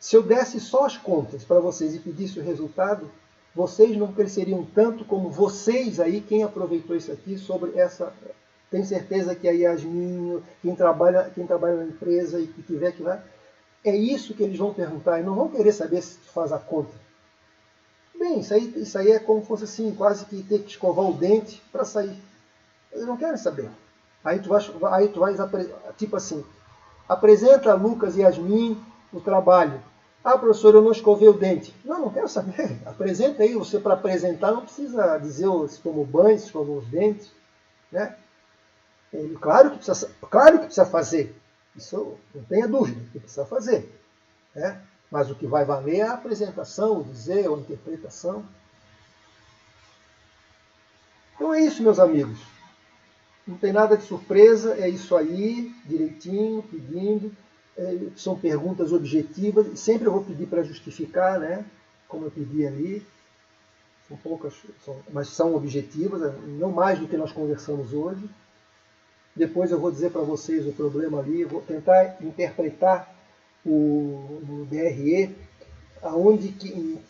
se eu desse só as contas para vocês e pedisse o resultado, vocês não cresceriam tanto como vocês aí, quem aproveitou isso aqui, sobre essa... Tenho certeza que a Yasmin, quem trabalha na empresa e que tiver que vai, é isso que eles vão perguntar, e não vão querer saber se tu faz a conta. Bem, isso aí é como se fosse assim, quase que ter que escovar o dente para sair. Eles não querem saber. Aí tu vais tipo assim, apresenta Lucas e Yasmin o trabalho. Professor, eu não escovei o dente. Não quero saber. Apresenta aí, você para apresentar não precisa dizer se tomou banho, se escovou os dentes, né? Claro que precisa fazer. Isso não tenha dúvida, que precisa fazer, né? Mas o que vai valer é a apresentação, o dizer, a interpretação. Então é isso, meus amigos. Não tem nada de surpresa, é isso aí, direitinho, pedindo. São perguntas objetivas. Sempre eu vou pedir para justificar, né? Como eu pedi ali. São poucas, mas são objetivas, não mais do que nós conversamos hoje. Depois eu vou dizer para vocês o problema ali, vou tentar interpretar no DRE, aonde que...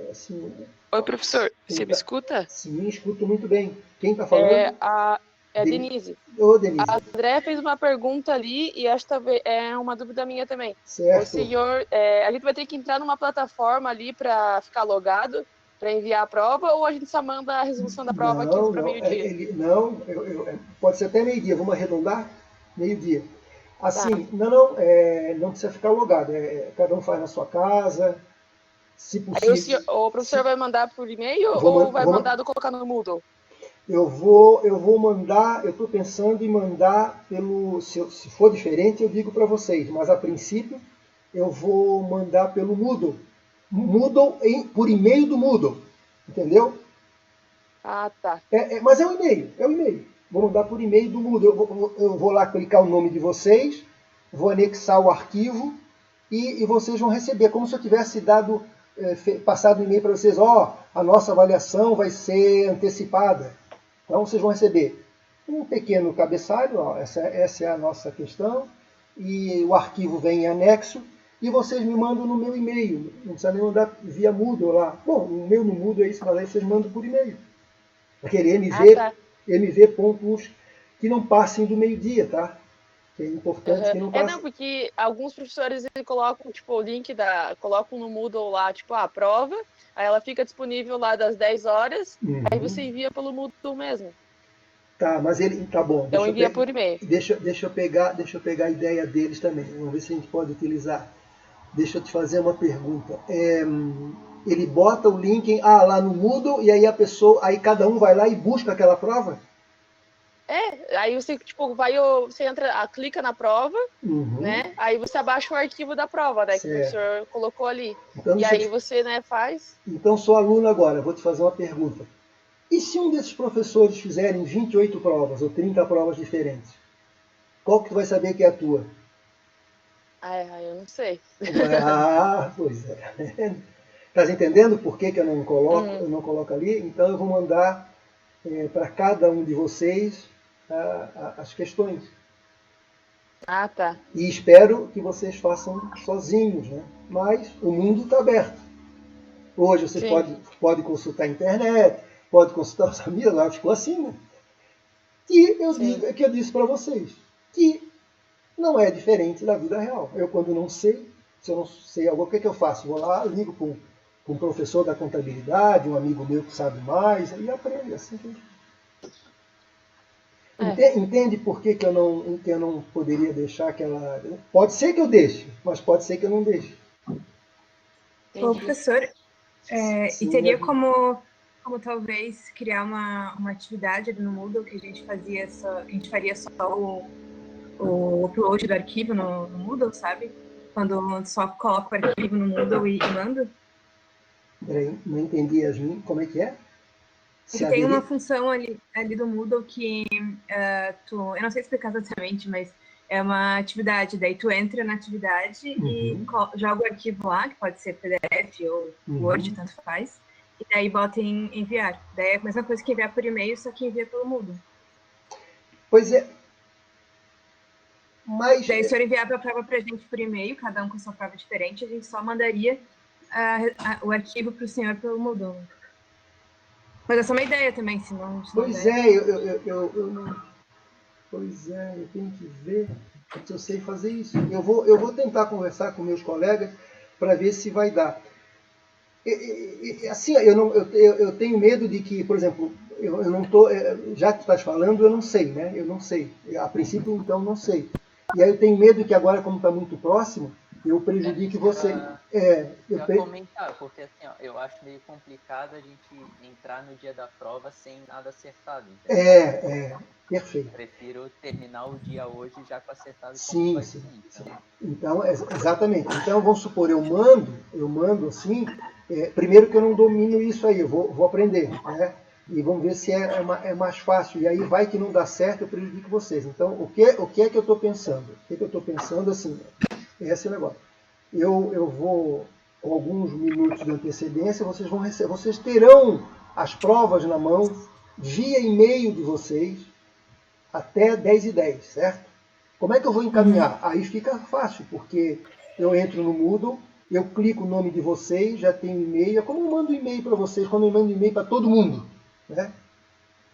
Assim, Oi, professor, você me escuta? Sim, escuto muito bem. Quem está falando? É a Denise. Ô, Denise. A André fez uma pergunta ali e acho que é uma dúvida minha também. Certo. O senhor, a gente vai ter que entrar numa plataforma ali para ficar logado, para enviar a prova, ou a gente só manda a resolução da prova aqui para meio-dia? Pode ser até meio-dia, vamos arredondar? Meio-dia. Assim, Tá. não precisa ficar logado, cada um faz na sua casa, se possível. Aí o professor vai mandar por e-mail ou vai mandar colocar no Moodle? Eu vou mandar, eu estou pensando em mandar se for diferente eu digo para vocês, mas a princípio eu vou mandar pelo Moodle. Por e-mail do Moodle, entendeu? Tá. Mas é um e-mail. Vou mandar por e-mail do Moodle. Eu vou lá clicar o nome de vocês, vou anexar o arquivo e vocês vão receber, como se eu tivesse passado um e-mail para vocês, a nossa avaliação vai ser antecipada. Então vocês vão receber um pequeno cabeçalho, essa é a nossa questão, e o arquivo vem em anexo, e vocês me mandam no meu e-mail, não precisa nem mandar via Moodle lá. Bom, o meu no Moodle é isso, mas aí vocês mandam por e-mail. Aquele mv.uf, que não passem do meio-dia, tá? Que é importante que não passe. Não, porque alguns professores colocam o link colocam no Moodle lá, a prova, aí ela fica disponível lá das 10 horas, aí você envia pelo Moodle mesmo. Tá, mas tá bom. Então envia por e-mail. Deixa eu pegar a ideia deles também. Vamos ver se a gente pode utilizar. Deixa eu te fazer uma pergunta. Ele bota o link lá no Moodle e aí cada um vai lá e busca aquela prova? Aí você você entra, clica na prova, né? Aí você abaixa o arquivo da prova, né? Que o professor colocou ali. Então, aí você, faz. Então sou aluno agora, vou te fazer uma pergunta. E se um desses professores fizerem 28 provas ou 30 provas diferentes? Qual que tu vai saber que é a tua? Eu não sei. Pois é. Estás entendendo por que eu não coloco ali? Então eu vou mandar para cada um de vocês as questões. Tá. E espero que vocês façam sozinhos, né? Mas o mundo está aberto. Hoje você pode consultar a internet, pode consultar os amigos, lá ficou assim, né? E eu disse para vocês que não é diferente da vida real. Eu, quando não sei, se eu não sei algo, o que eu faço? Vou lá, ligo com um professor da contabilidade, um amigo meu que sabe mais, e aprende assim. Entende por que eu não poderia deixar aquela... Pode ser que eu deixe, mas pode ser que eu não deixe. Ô, professor, e teria como talvez criar uma atividade ali no Moodle que a gente faria só o upload do arquivo no Moodle, sabe? Quando só coloca o arquivo no Moodle e manda. Peraí, não entendi, Yasmin, como é que é? Tem uma função ali do Moodle que eu não sei explicar exatamente, mas é uma atividade, daí tu entra na atividade e joga o arquivo lá, que pode ser PDF ou Word, tanto faz, e daí bota em enviar. Daí é a mesma coisa que enviar por e-mail, só que envia pelo Moodle. Pois é. Mas... Daí se eu enviar a prova pra gente por e-mail, cada um com sua prova diferente, a gente só mandaria o arquivo pro senhor pelo Moodle. Mas essa é uma ideia também, se não... Pois é, eu não... Pois é, eu tenho que ver se eu sei fazer isso. Eu vou tentar conversar com meus colegas para ver se vai dar. Assim, eu tenho medo de que, por exemplo, eu não estou... Já que tu estás falando, eu não sei, né? Eu não sei. A princípio, então, não sei. E aí eu tenho medo que agora, como está muito próximo, eu prejudique você. Eu comentar, porque assim, eu acho meio complicado a gente entrar no dia da prova sem nada acertado. Entendeu? Perfeito. Prefiro terminar o dia hoje já com acertado. Sim. Então, exatamente. Então, vamos supor, eu mando assim, primeiro que eu não domino isso aí, eu vou aprender, né? E vamos ver se é mais fácil. E aí vai que não dá certo, eu prejudico vocês. Então, o que é que eu estou pensando? O que é que eu estou pensando assim? Esse é o negócio. Eu vou, com alguns minutos de antecedência, vocês terão as provas na mão, via e-mail de vocês, até 10h10, certo? Como é que eu vou encaminhar? Aí fica fácil, porque eu entro no Moodle, eu clico o nome de vocês, já tenho e-mail. É como eu mando e-mail para vocês, quando eu mando e-mail para todo mundo, né?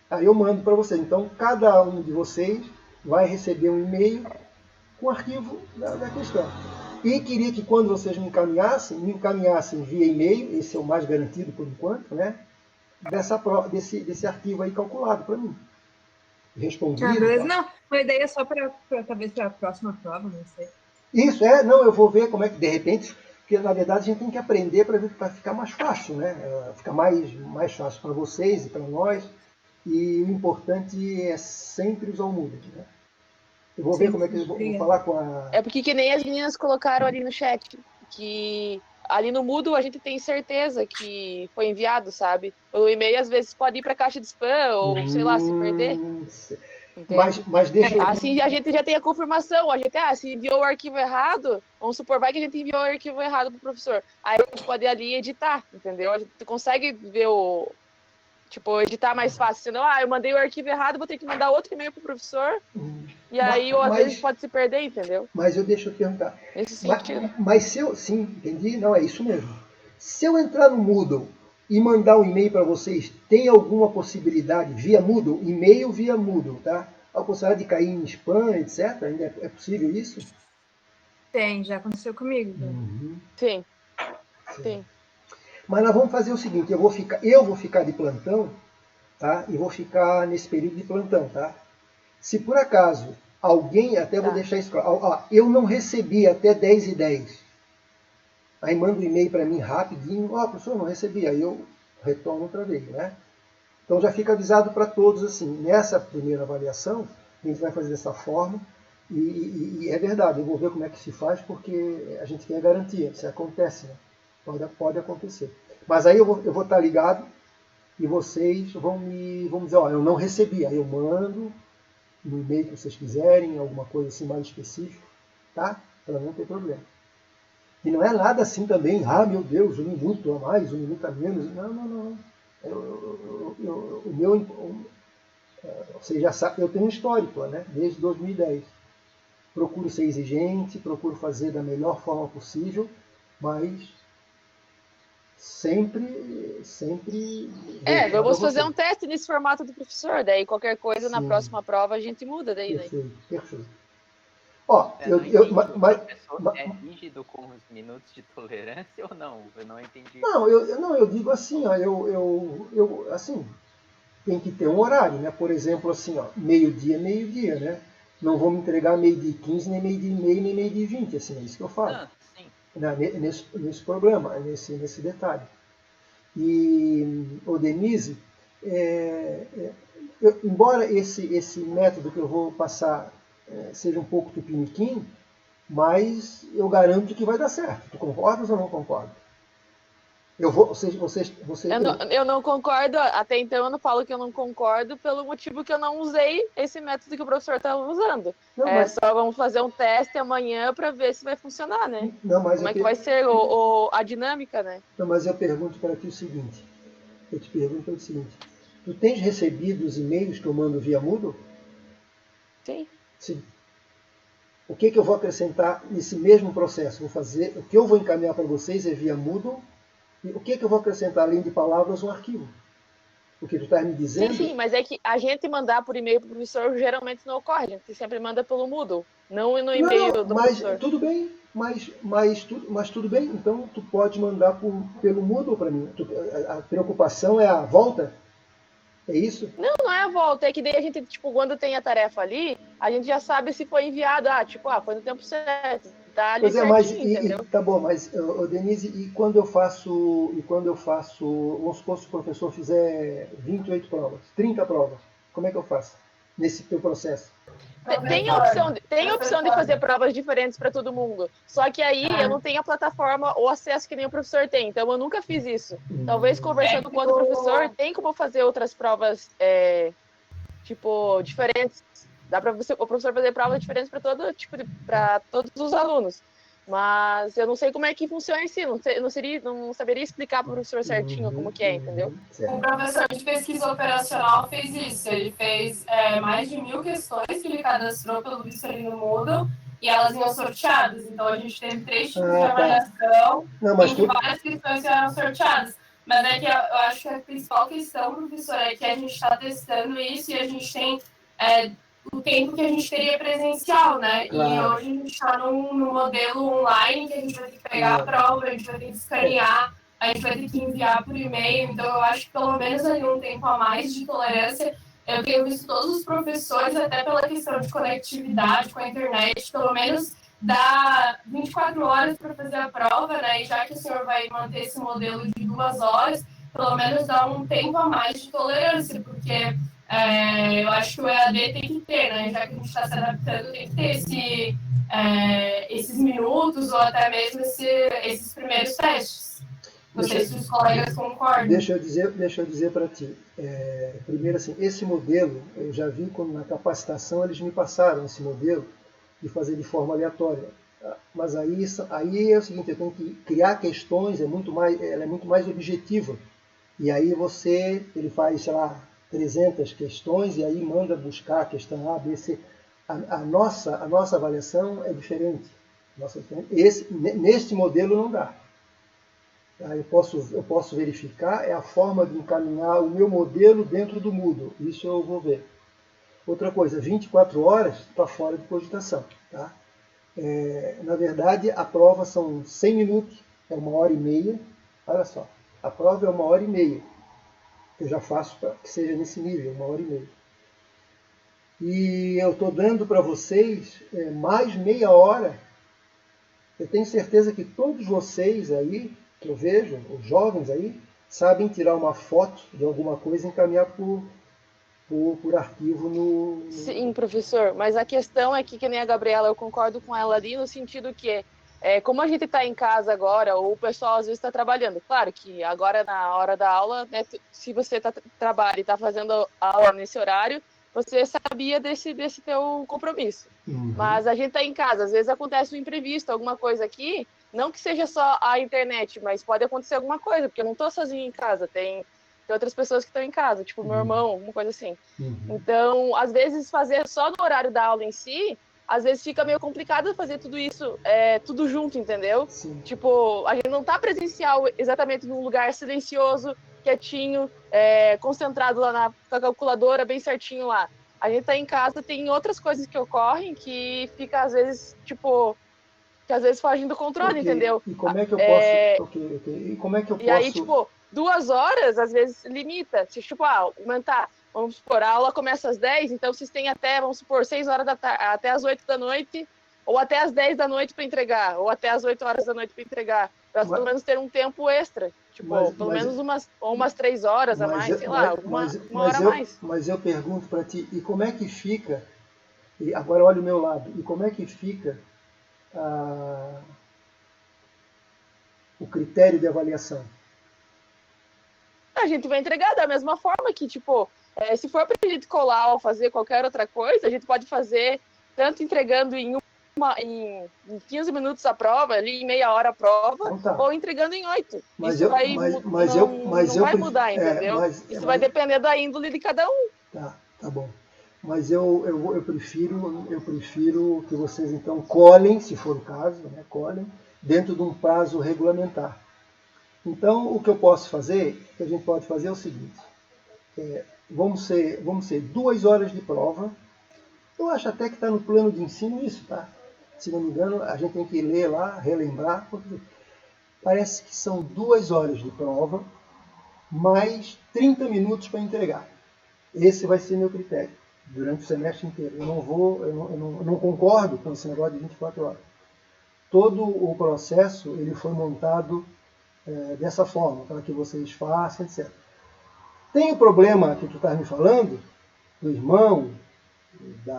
Aí eu mando para vocês. Então, cada um de vocês vai receber um e-mail com o arquivo da questão. E queria que quando vocês me encaminhassem via e-mail, esse é o mais garantido por enquanto, né? Desse arquivo aí calculado para mim. Respondido. Beleza. Não, uma ideia só para talvez para a próxima prova, não sei. Isso, não, eu vou ver como é que, de repente, porque na verdade a gente tem que aprender para ficar mais fácil, né? Ficar mais fácil para vocês e para nós. E o importante é sempre usar o Moodle, né? Eu vou ver como é que eu vou falar com a... É porque que nem as meninas colocaram ali no chat, que ali no Moodle a gente tem certeza que foi enviado, sabe? O e-mail às vezes pode ir para caixa de spam ou, sei lá, se perder. Mas deixa eu... Assim a gente já tem a confirmação. A gente, se enviou o arquivo errado, vamos supor, vai que a gente enviou o arquivo errado pro professor. Aí a gente pode ir ali e editar, entendeu? A gente consegue ver editar mais fácil. Senão, eu mandei o arquivo errado, vou ter que mandar outro e-mail pro professor. E aí, às vezes, pode se perder, entendeu? Mas deixa eu perguntar. Nesse sentido. Mas se eu... Sim, entendi. Não, é isso mesmo. Se eu entrar no Moodle e mandar um e-mail para vocês, tem alguma possibilidade via Moodle? E-mail via Moodle, tá? A possibilidade de cair em spam, etc. Ainda é possível isso? Tem, já aconteceu comigo. Sim. Mas nós vamos fazer o seguinte, eu vou ficar de plantão, tá? E vou ficar nesse período de plantão, tá? Se por acaso alguém, até vou deixar isso claro, eu não recebi até 10h10, aí manda um e-mail para mim rapidinho, professor, não recebi, aí eu retorno outra vez, né? Então já fica avisado para todos assim, nessa primeira avaliação, a gente vai fazer dessa forma, e é verdade, eu vou ver como é que se faz, porque a gente tem a garantia, isso acontece, né? Pode acontecer. Mas aí eu vou estar ligado e vocês vão dizer, eu não recebi, aí eu mando no e-mail que vocês quiserem, alguma coisa assim mais específica, tá? Para não ter problema. E não é nada assim também, meu Deus, 1 minuto a mais, 1 minuto a menos. Não. Você já sabe, eu tenho um histórico, né? Desde 2010. Procuro ser exigente, procuro fazer da melhor forma possível, mas sempre vamos fazer um teste nesse formato do professor, daí qualquer coisa na próxima prova a gente muda daí. Perfeito. Ó, o professor é rígido com os minutos de tolerância ou não? Eu não entendi. Não, eu digo assim, ó, assim, tem que ter um horário, né? Por exemplo, assim, ó, meio-dia, né? Não vou me entregar meio-dia e 15, nem meio-dia e meio, nem meio-dia e 20, assim, é isso que eu falo. Sim. Nesse problema, nesse detalhe. E, Denise, embora esse método que eu vou passar seja um pouco tupiniquim, mas eu garanto que vai dar certo. Tu concordas ou não concorda? Eu não concordo, até então eu não falo que eu não concordo pelo motivo que eu não usei esse método que o professor está usando. Só vamos fazer um teste amanhã para ver se vai funcionar, né? Como é que vai ser a dinâmica, né? Não, mas eu pergunto para ti o seguinte. Tu tens recebido os e-mails que eu mando via Moodle? Sim. O que eu vou acrescentar nesse mesmo processo? O que eu vou encaminhar para vocês é via Moodle. E o que eu vou acrescentar além de palavras um arquivo? O que tu está me dizendo? Sim, mas é que a gente mandar por e-mail para o professor geralmente não ocorre. A gente sempre manda pelo Moodle, não no e-mail do professor. Tudo bem, mas tudo bem. Então tu pode mandar pelo Moodle para mim. A preocupação é a volta? É isso? Não é a volta. É que daí a gente, quando tem a tarefa ali, a gente já sabe se foi enviado. Foi no tempo certo. Tá ali certinho, entendeu? Tá bom, mas, Denise, e quando eu faço, vamos supor se o professor fizer 28 provas, 30 provas, como é que eu faço nesse teu processo? Tem a opção de fazer provas diferentes para todo mundo. Só que aí eu não tenho a plataforma ou acesso que nem o professor tem. Então eu nunca fiz isso. Talvez conversando com outro professor, tem como fazer outras provas diferentes. Dá para o professor fazer provas diferentes para todos os alunos. Mas eu não sei como é que funciona em si. Não saberia explicar para o professor certinho como que é, entendeu? Um professor de pesquisa operacional fez isso. Ele fez mais de 1000 questões que ele cadastrou pelo Vistorino Moodle e elas iam sorteadas. Então a gente teve 3 tipos de avaliação e várias questões eram sorteadas. Mas é que eu acho que a principal questão, professor, é que a gente está testando isso e a gente tem o tempo que a gente teria presencial, né? Claro. E hoje a gente está num modelo online que a gente vai ter que pegar a prova, a gente vai ter que escanear, a gente vai ter que enviar por e-mail. Então eu acho que pelo menos ali um tempo a mais de tolerância. Eu tenho visto todos os professores, até pela questão de conectividade com a internet, pelo menos dá 24 horas para fazer a prova, né? E já que o senhor vai manter esse modelo de 2 horas, pelo menos dá um tempo a mais de tolerância, porque eu acho que o EAD tem que ter, né? Já que a gente está se adaptando, tem que ter esses minutos ou até mesmo esses primeiros testes. Não sei se os colegas concordam. Deixa eu dizer para ti. Primeiro, assim, esse modelo, eu já vi quando na capacitação eles me passaram esse modelo de fazer de forma aleatória. Mas aí é o seguinte, eu tenho que criar questões, ela é muito mais objetiva. E aí ele faz, sei lá, 300 questões e aí manda buscar a questão A, B, C. A nossa avaliação é diferente. Neste modelo não dá. Eu posso verificar, é a forma de encaminhar o meu modelo dentro do Moodle. Isso eu vou ver. Outra coisa, 24 horas está fora de cogitação. Tá? Na verdade, a prova são 100 minutos, é 1h30. Olha só, a prova é 1h30. Eu já faço para que seja nesse nível, 1h30. E eu estou dando para vocês mais meia hora. Eu tenho certeza que todos vocês aí, que eu vejo, os jovens aí, sabem tirar uma foto de alguma coisa e encaminhar por arquivo no... Sim, professor, mas a questão é que nem a Gabriela, eu concordo com ela ali no sentido que como a gente está em casa agora, ou o pessoal às vezes está trabalhando. Claro que agora na hora da aula, né, se você trabalha e está fazendo aula nesse horário, você sabia desse teu compromisso. Uhum. Mas a gente está em casa, às vezes acontece um imprevisto, alguma coisa aqui, não que seja só a internet, mas pode acontecer alguma coisa, porque eu não estou sozinha em casa, tem outras pessoas que estão em casa, tipo meu irmão, alguma coisa assim. Uhum. Então, às vezes fazer só no horário da aula em si, às vezes fica meio complicado fazer tudo isso, tudo junto, entendeu? Sim. Tipo, a gente não tá presencial exatamente num lugar silencioso, quietinho, concentrado lá com a calculadora bem certinho lá. A gente tá em casa, tem outras coisas que ocorrem que fica, às vezes, tipo, que às vezes fogem do controle, entendeu? E como é que eu posso... E como é que eu E aí, posso... tipo, 2 horas, às vezes, limita. Tipo, aumentar. Vamos supor, a aula começa às 10, então vocês têm até, vamos supor, 6 horas da tarde, até as 8 da noite, ou até as 10 da noite para entregar, ou até as 8 horas da noite para entregar, para pelo menos ter um tempo extra. Tipo, pelo menos umas 3 horas a mais, sei lá, uma hora a mais. Mas eu pergunto para ti, e como é que fica, e agora olha o meu lado, e como é que fica o critério de avaliação? A gente vai entregar da mesma forma que, tipo, se for para a gente colar ou fazer qualquer outra coisa, a gente pode fazer tanto entregando em 15 minutos a prova, ali em meia hora a prova, então, tá. Ou entregando em 8. Isso não vai mudar, entendeu? Isso vai depender da índole de cada um. Tá bom. Mas eu prefiro que vocês então colhem, se for o caso, né, colhem, dentro de um prazo regulamentar. Então, o que eu posso fazer, o que a gente pode fazer é o seguinte, vamos ser 2 horas de prova. Eu acho até que está no plano de ensino isso, tá? Se não me engano, a gente tem que ler lá, relembrar, porque parece que são 2 horas de prova, mais 30 minutos para entregar. Esse vai ser meu critério, durante o semestre inteiro. Eu não concordo com esse negócio de 24 horas. Todo o processo ele foi montado dessa forma, para que vocês façam, etc. Tem o problema que tu estás me falando, do irmão,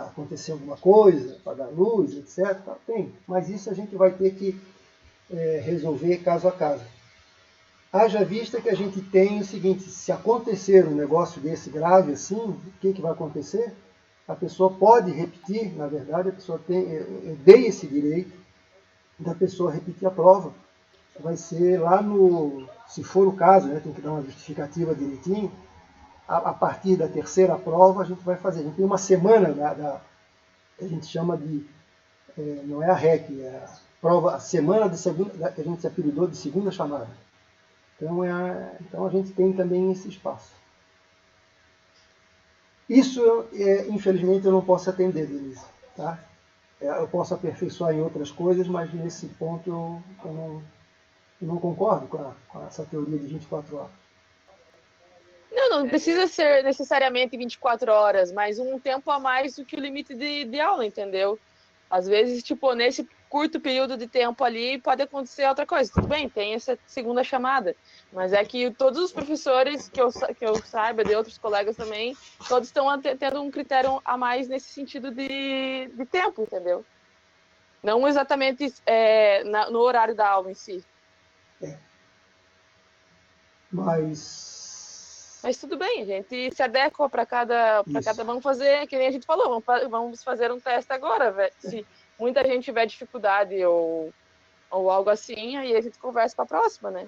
acontecer alguma coisa, apagar a luz, etc. Tem, mas isso a gente vai ter que resolver caso a caso. Haja vista que a gente tem o seguinte, se acontecer um negócio desse grave assim, o que vai acontecer? A pessoa pode repetir, na verdade, a pessoa eu dei esse direito da pessoa repetir a prova. Vai ser lá se for o caso, né, tem que dar uma justificativa direitinho, a partir da 3ª prova a gente vai fazer. A gente tem uma semana que a gente chama de, não é a REC, é a prova, a semana de segunda, que a gente se apelidou de segunda chamada. Então a gente tem também esse espaço. Isso, infelizmente, eu não posso atender, Denise. Tá? Eu posso aperfeiçoar em outras coisas, mas nesse ponto eu não concordo com essa teoria de 24 horas. Não precisa ser necessariamente 24 horas, mas um tempo a mais do que o limite de aula, entendeu? Às vezes, tipo, nesse curto período de tempo ali, pode acontecer outra coisa. Tudo bem, tem essa segunda chamada, mas é que todos os professores que eu saiba, de outros colegas também, todos estão tendo um critério a mais nesse sentido de tempo, entendeu? Não exatamente no horário da aula em si. Mas tudo bem, a gente se adequa para cada. Vamos fazer, que nem a gente falou, vamos fazer um teste agora, velho. Se muita gente tiver dificuldade ou algo assim, aí a gente conversa para a próxima, né?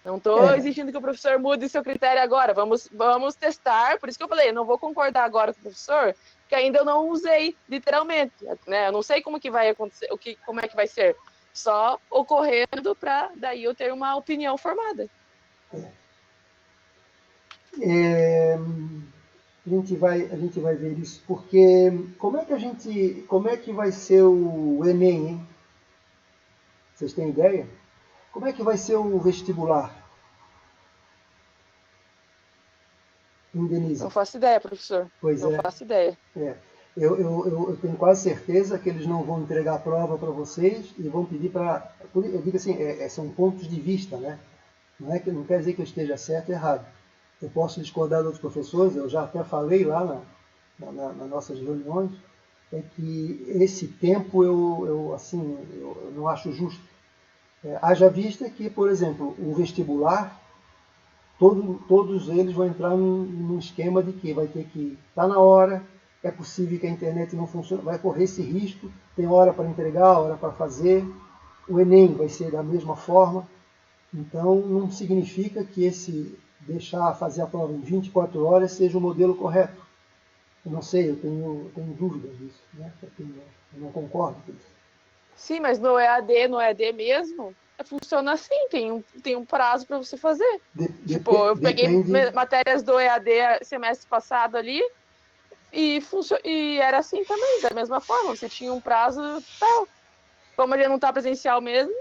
Não estou exigindo que o professor mude seu critério agora. Vamos testar. Por isso que eu falei, eu não vou concordar agora com o professor, porque ainda eu não usei literalmente, né? Eu não sei como que vai acontecer, como é que vai ser. Só ocorrendo para daí eu ter uma opinião formada. A gente vai ver isso, porque como é que vai ser o Enem, hein? Vocês têm ideia? Como é que vai ser o vestibular? Denise? Não faço ideia, professor. Não faço ideia. Eu tenho quase certeza que eles não vão entregar a prova para vocês e vão pedir para... Eu digo assim, são pontos de vista, né? Não quer dizer que eu esteja certo ou errado. Eu posso discordar de outros professores, eu já até falei lá nas nossas reuniões, que esse tempo eu não acho justo. Haja vista que, por exemplo, o vestibular, todos eles vão entrar num esquema de que vai ter que estar na hora, é possível que a internet não funcione, vai correr esse risco, tem hora para entregar, hora para fazer, o Enem vai ser da mesma forma, então não significa que deixar fazer a prova em 24 horas seja o modelo correto. Eu não sei, eu tenho dúvidas disso, né? Eu não concordo com isso. Sim, mas no EAD mesmo, funciona assim, tem um prazo para você fazer. Tipo, eu peguei matérias do EAD semestre passado ali e era assim também, da mesma forma, você tinha um prazo tal. Como ele não está presencial mesmo,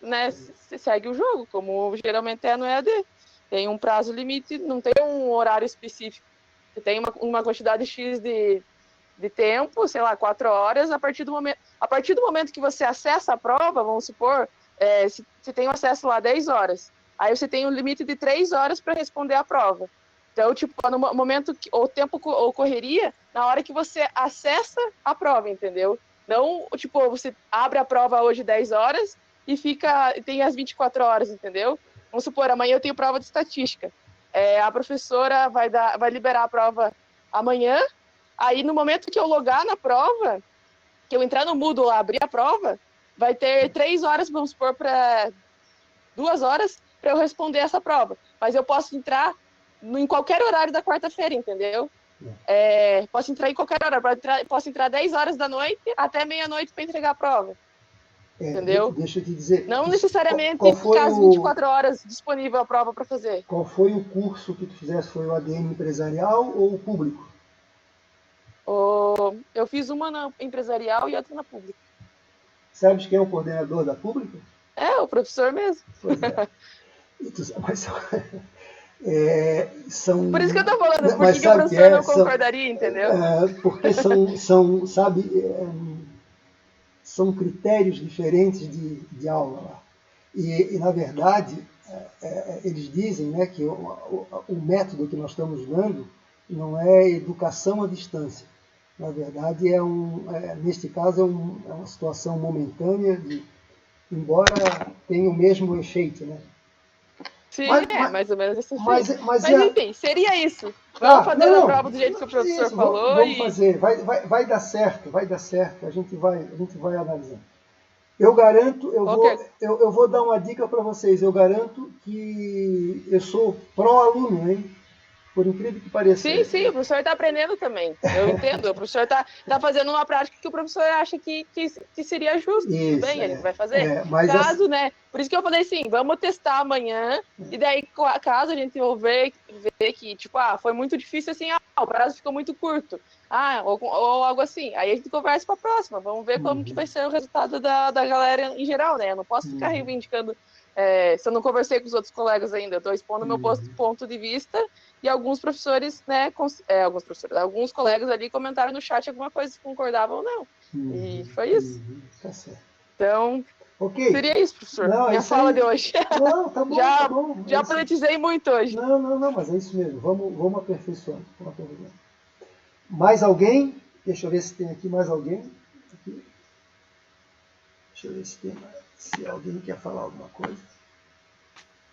né, você segue o jogo, como geralmente é no EAD. Tem um prazo limite, não tem um horário específico. Você tem uma quantidade X de tempo, sei lá, 4 horas, a partir do momento que você acessa a prova, vamos supor, você tem acesso lá 10 horas. Aí você tem um limite de 3 horas para responder a prova. Então, tipo, no momento que o tempo ocorreria na hora que você acessa a prova, entendeu? Não, tipo, você abre a prova hoje 10 horas e tem as 24 horas, entendeu? Vamos supor, amanhã eu tenho prova de estatística. A professora vai liberar a prova amanhã. Aí, no momento que eu logar na prova, que eu entrar no Moodle lá, abrir a prova, vai ter 3 horas, vamos supor, para 2 horas para eu responder essa prova. Mas eu posso entrar em qualquer horário da quarta-feira, entendeu? Posso entrar em qualquer hora. Posso entrar 10 horas da noite até meia-noite para entregar a prova. Entendeu? Deixa eu te dizer. Não necessariamente ficar as 24 horas disponível a prova para fazer. Qual foi o curso que tu fizeste? Foi o ADM empresarial ou o público? Eu fiz uma na empresarial e outra na pública. Sabes quem é o coordenador da pública? O professor mesmo. Pois é. Mas são... Por isso que eu estou falando, por que o professor não concordaria, entendeu? Porque são, sabe, são critérios diferentes de aula lá. E na verdade, eles dizem, né, que o método que nós estamos dando não é educação à distância. Na verdade, neste caso, é uma situação momentânea, embora tenha o mesmo efeito, né? Sim, mais ou menos esse efeito. Mas enfim, seria isso. Vamos fazer a prova do jeito que o professor falou. Vamos fazer, vai dar certo, a gente vai analisando. Eu garanto, eu vou dar uma dica para vocês, eu garanto que eu sou pró-aluno, hein? Por incrível que pareça. Sim, o professor está aprendendo também. Eu entendo. O professor está fazendo uma prática que o professor acha que seria justo. Isso, tudo bem, ele vai fazer. Mas né? Por isso que eu falei assim, vamos testar amanhã. E daí, caso a gente ver que, tipo, foi muito difícil assim, o prazo ficou muito curto. Ou algo assim. Aí a gente conversa para a próxima. Vamos ver como que vai ser o resultado da galera em geral, né? Eu não posso ficar reivindicando. Se eu não conversei com os outros colegas ainda, eu estou expondo meu ponto de vista e alguns professores, né, alguns colegas ali comentaram no chat alguma coisa se concordavam ou não. E foi isso. Tá certo. Então, seria isso, professor. Minha fala de hoje. Não, tá bom, já, tá bom. Já politizei muito hoje. Não, mas é isso mesmo. Vamos aperfeiçoando. Mais alguém? Deixa eu ver se tem aqui mais alguém. Deixa eu ver se alguém quer falar alguma coisa.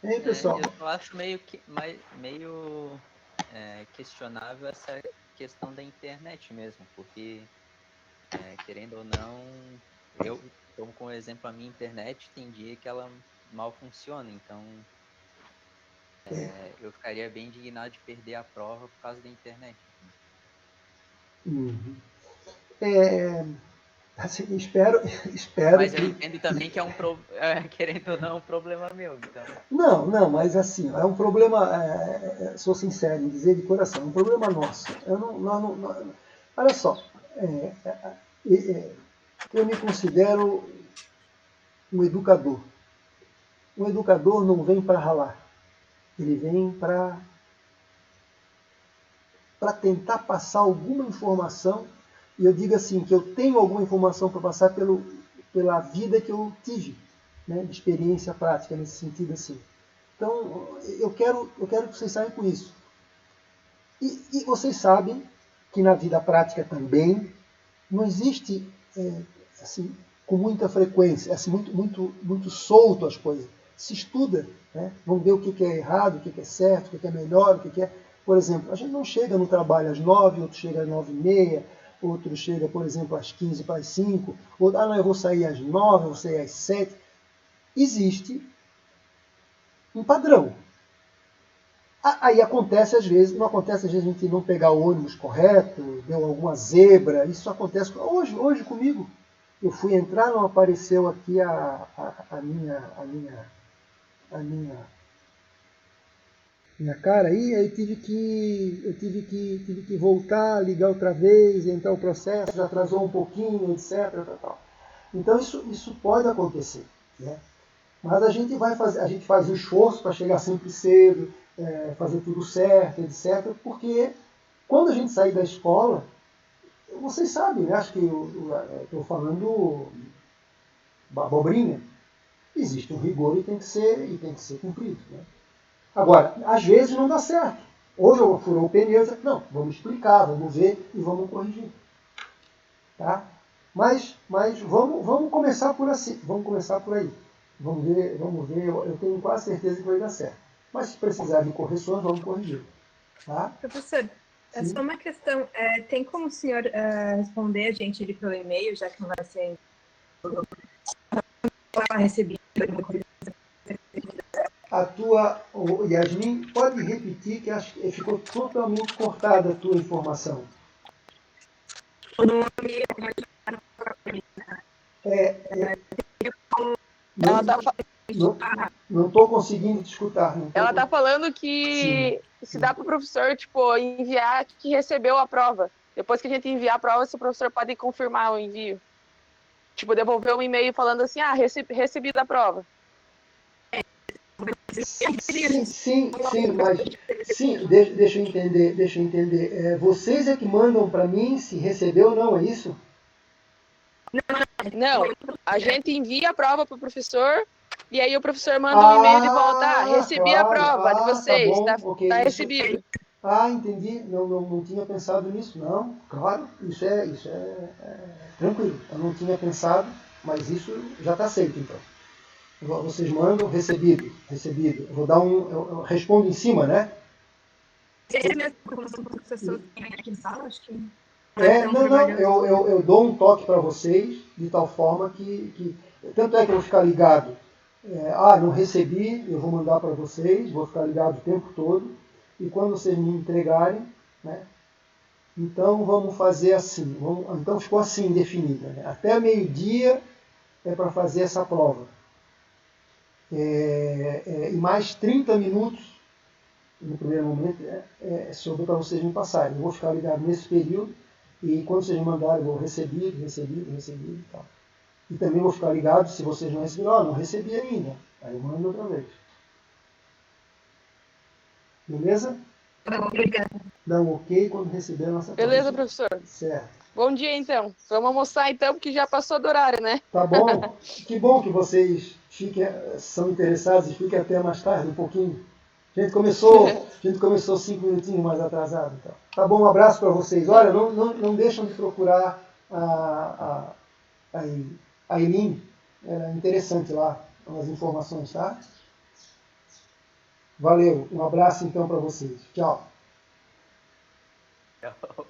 Hein, pessoal? Eu acho meio questionável essa questão da internet mesmo, porque, querendo ou não, eu tomo como exemplo a minha internet, tem dia que ela mal funciona, então eu ficaria bem indignado de perder a prova por causa da internet. Assim, espero mas que... eu entendo também que querendo ou não, um problema meu. Então... Não, mas assim, é um problema, sou sincero em dizer de coração, é um problema nosso. Olha só, eu me considero um educador. Um educador não vem para ralar, ele vem para tentar passar alguma informação. E eu digo assim, que eu tenho alguma informação para passar pela vida que eu tive, né, de experiência prática nesse sentido assim. Então, eu quero que vocês saiam com isso. E vocês sabem que na vida prática também não existe, assim, com muita frequência, assim, muito solto as coisas. Se estuda, né? Vamos ver o que é errado, o que é certo, o que é melhor, o que é... Por exemplo, a gente não chega no trabalho às 9, outro chega às 9h30, outro chega, por exemplo, às 15 para as 5, outro, não, eu vou sair às 9, eu vou sair às 7. Existe um padrão. Aí acontece às vezes, não acontece às vezes a gente não pegar o ônibus correto, deu alguma zebra, isso acontece hoje comigo. Eu fui entrar, não apareceu aqui a minha cara aí tive que voltar, ligar outra vez, entrar o processo, já atrasou um pouquinho, etc. Tal. Então isso pode acontecer, né? Mas a gente faz o esforço para chegar sempre cedo, fazer tudo certo, etc. Porque quando a gente sair da escola, vocês sabem, né? Acho que eu estou falando abobrinha. Existe um rigor e tem que ser cumprido, né? Agora, às vezes não dá certo. Hoje eu furou o pneu e disse, não, vamos explicar, vamos ver e vamos corrigir. Tá? Mas vamos começar por assim, vamos começar por aí. Vamos ver, eu tenho quase certeza que vai dar certo. Mas se precisar de correções, vamos corrigir. Tá? Professor, é só uma questão. Tem como o senhor responder a gente ali pelo e-mail, já que não vai ser recebido? Yasmin, pode repetir que acho que ficou totalmente cortada a tua informação. Não estou conseguindo te escutar. Ela está falando que se dá para o professor enviar que recebeu a prova. Depois que a gente enviar a prova, se o professor pode confirmar o envio. Devolver um e-mail falando assim, recebi da prova. Sim, deixa eu entender. Vocês é que mandam para mim se recebeu ou não, é isso? Não, a gente envia a prova para o professor e aí o professor manda um e-mail de volta. Recebi a prova de vocês, tá recebido. Entendi. Não tinha pensado nisso. Não, claro, isso é tranquilo. Eu não tinha pensado, mas isso já está aceito, então. Vocês mandam recebido. Eu vou dar eu respondo em cima, né? Eu dou um toque para vocês de tal forma que tanto é que eu vou ficar ligado. Não recebi, eu vou mandar para vocês, vou ficar ligado o tempo todo. E quando vocês me entregarem, né? Então vamos fazer assim. Então ficou assim definido, né? Até meio-dia é para fazer essa prova. E mais 30 minutos, no primeiro momento, sobre para vocês me passarem. Eu vou ficar ligado nesse período e quando vocês me mandarem, eu vou recebido e tal. E também vou ficar ligado se vocês não receberam, não recebi ainda. Aí eu mando outra vez. Beleza? Obrigada. Dá um ok quando receber a nossa prova. Beleza, professor. Certo. Bom dia, então. Vamos almoçar, então, porque já passou do horário, né? Tá bom. Que bom que vocês são interessados e fiquem até mais tarde, um pouquinho. A gente começou 5 minutinhos mais atrasado. Então. Tá bom, um abraço para vocês. Olha, não deixam de procurar a Eileen. É interessante lá as informações, tá? Valeu. Um abraço, então, para vocês. Tchau. Tchau.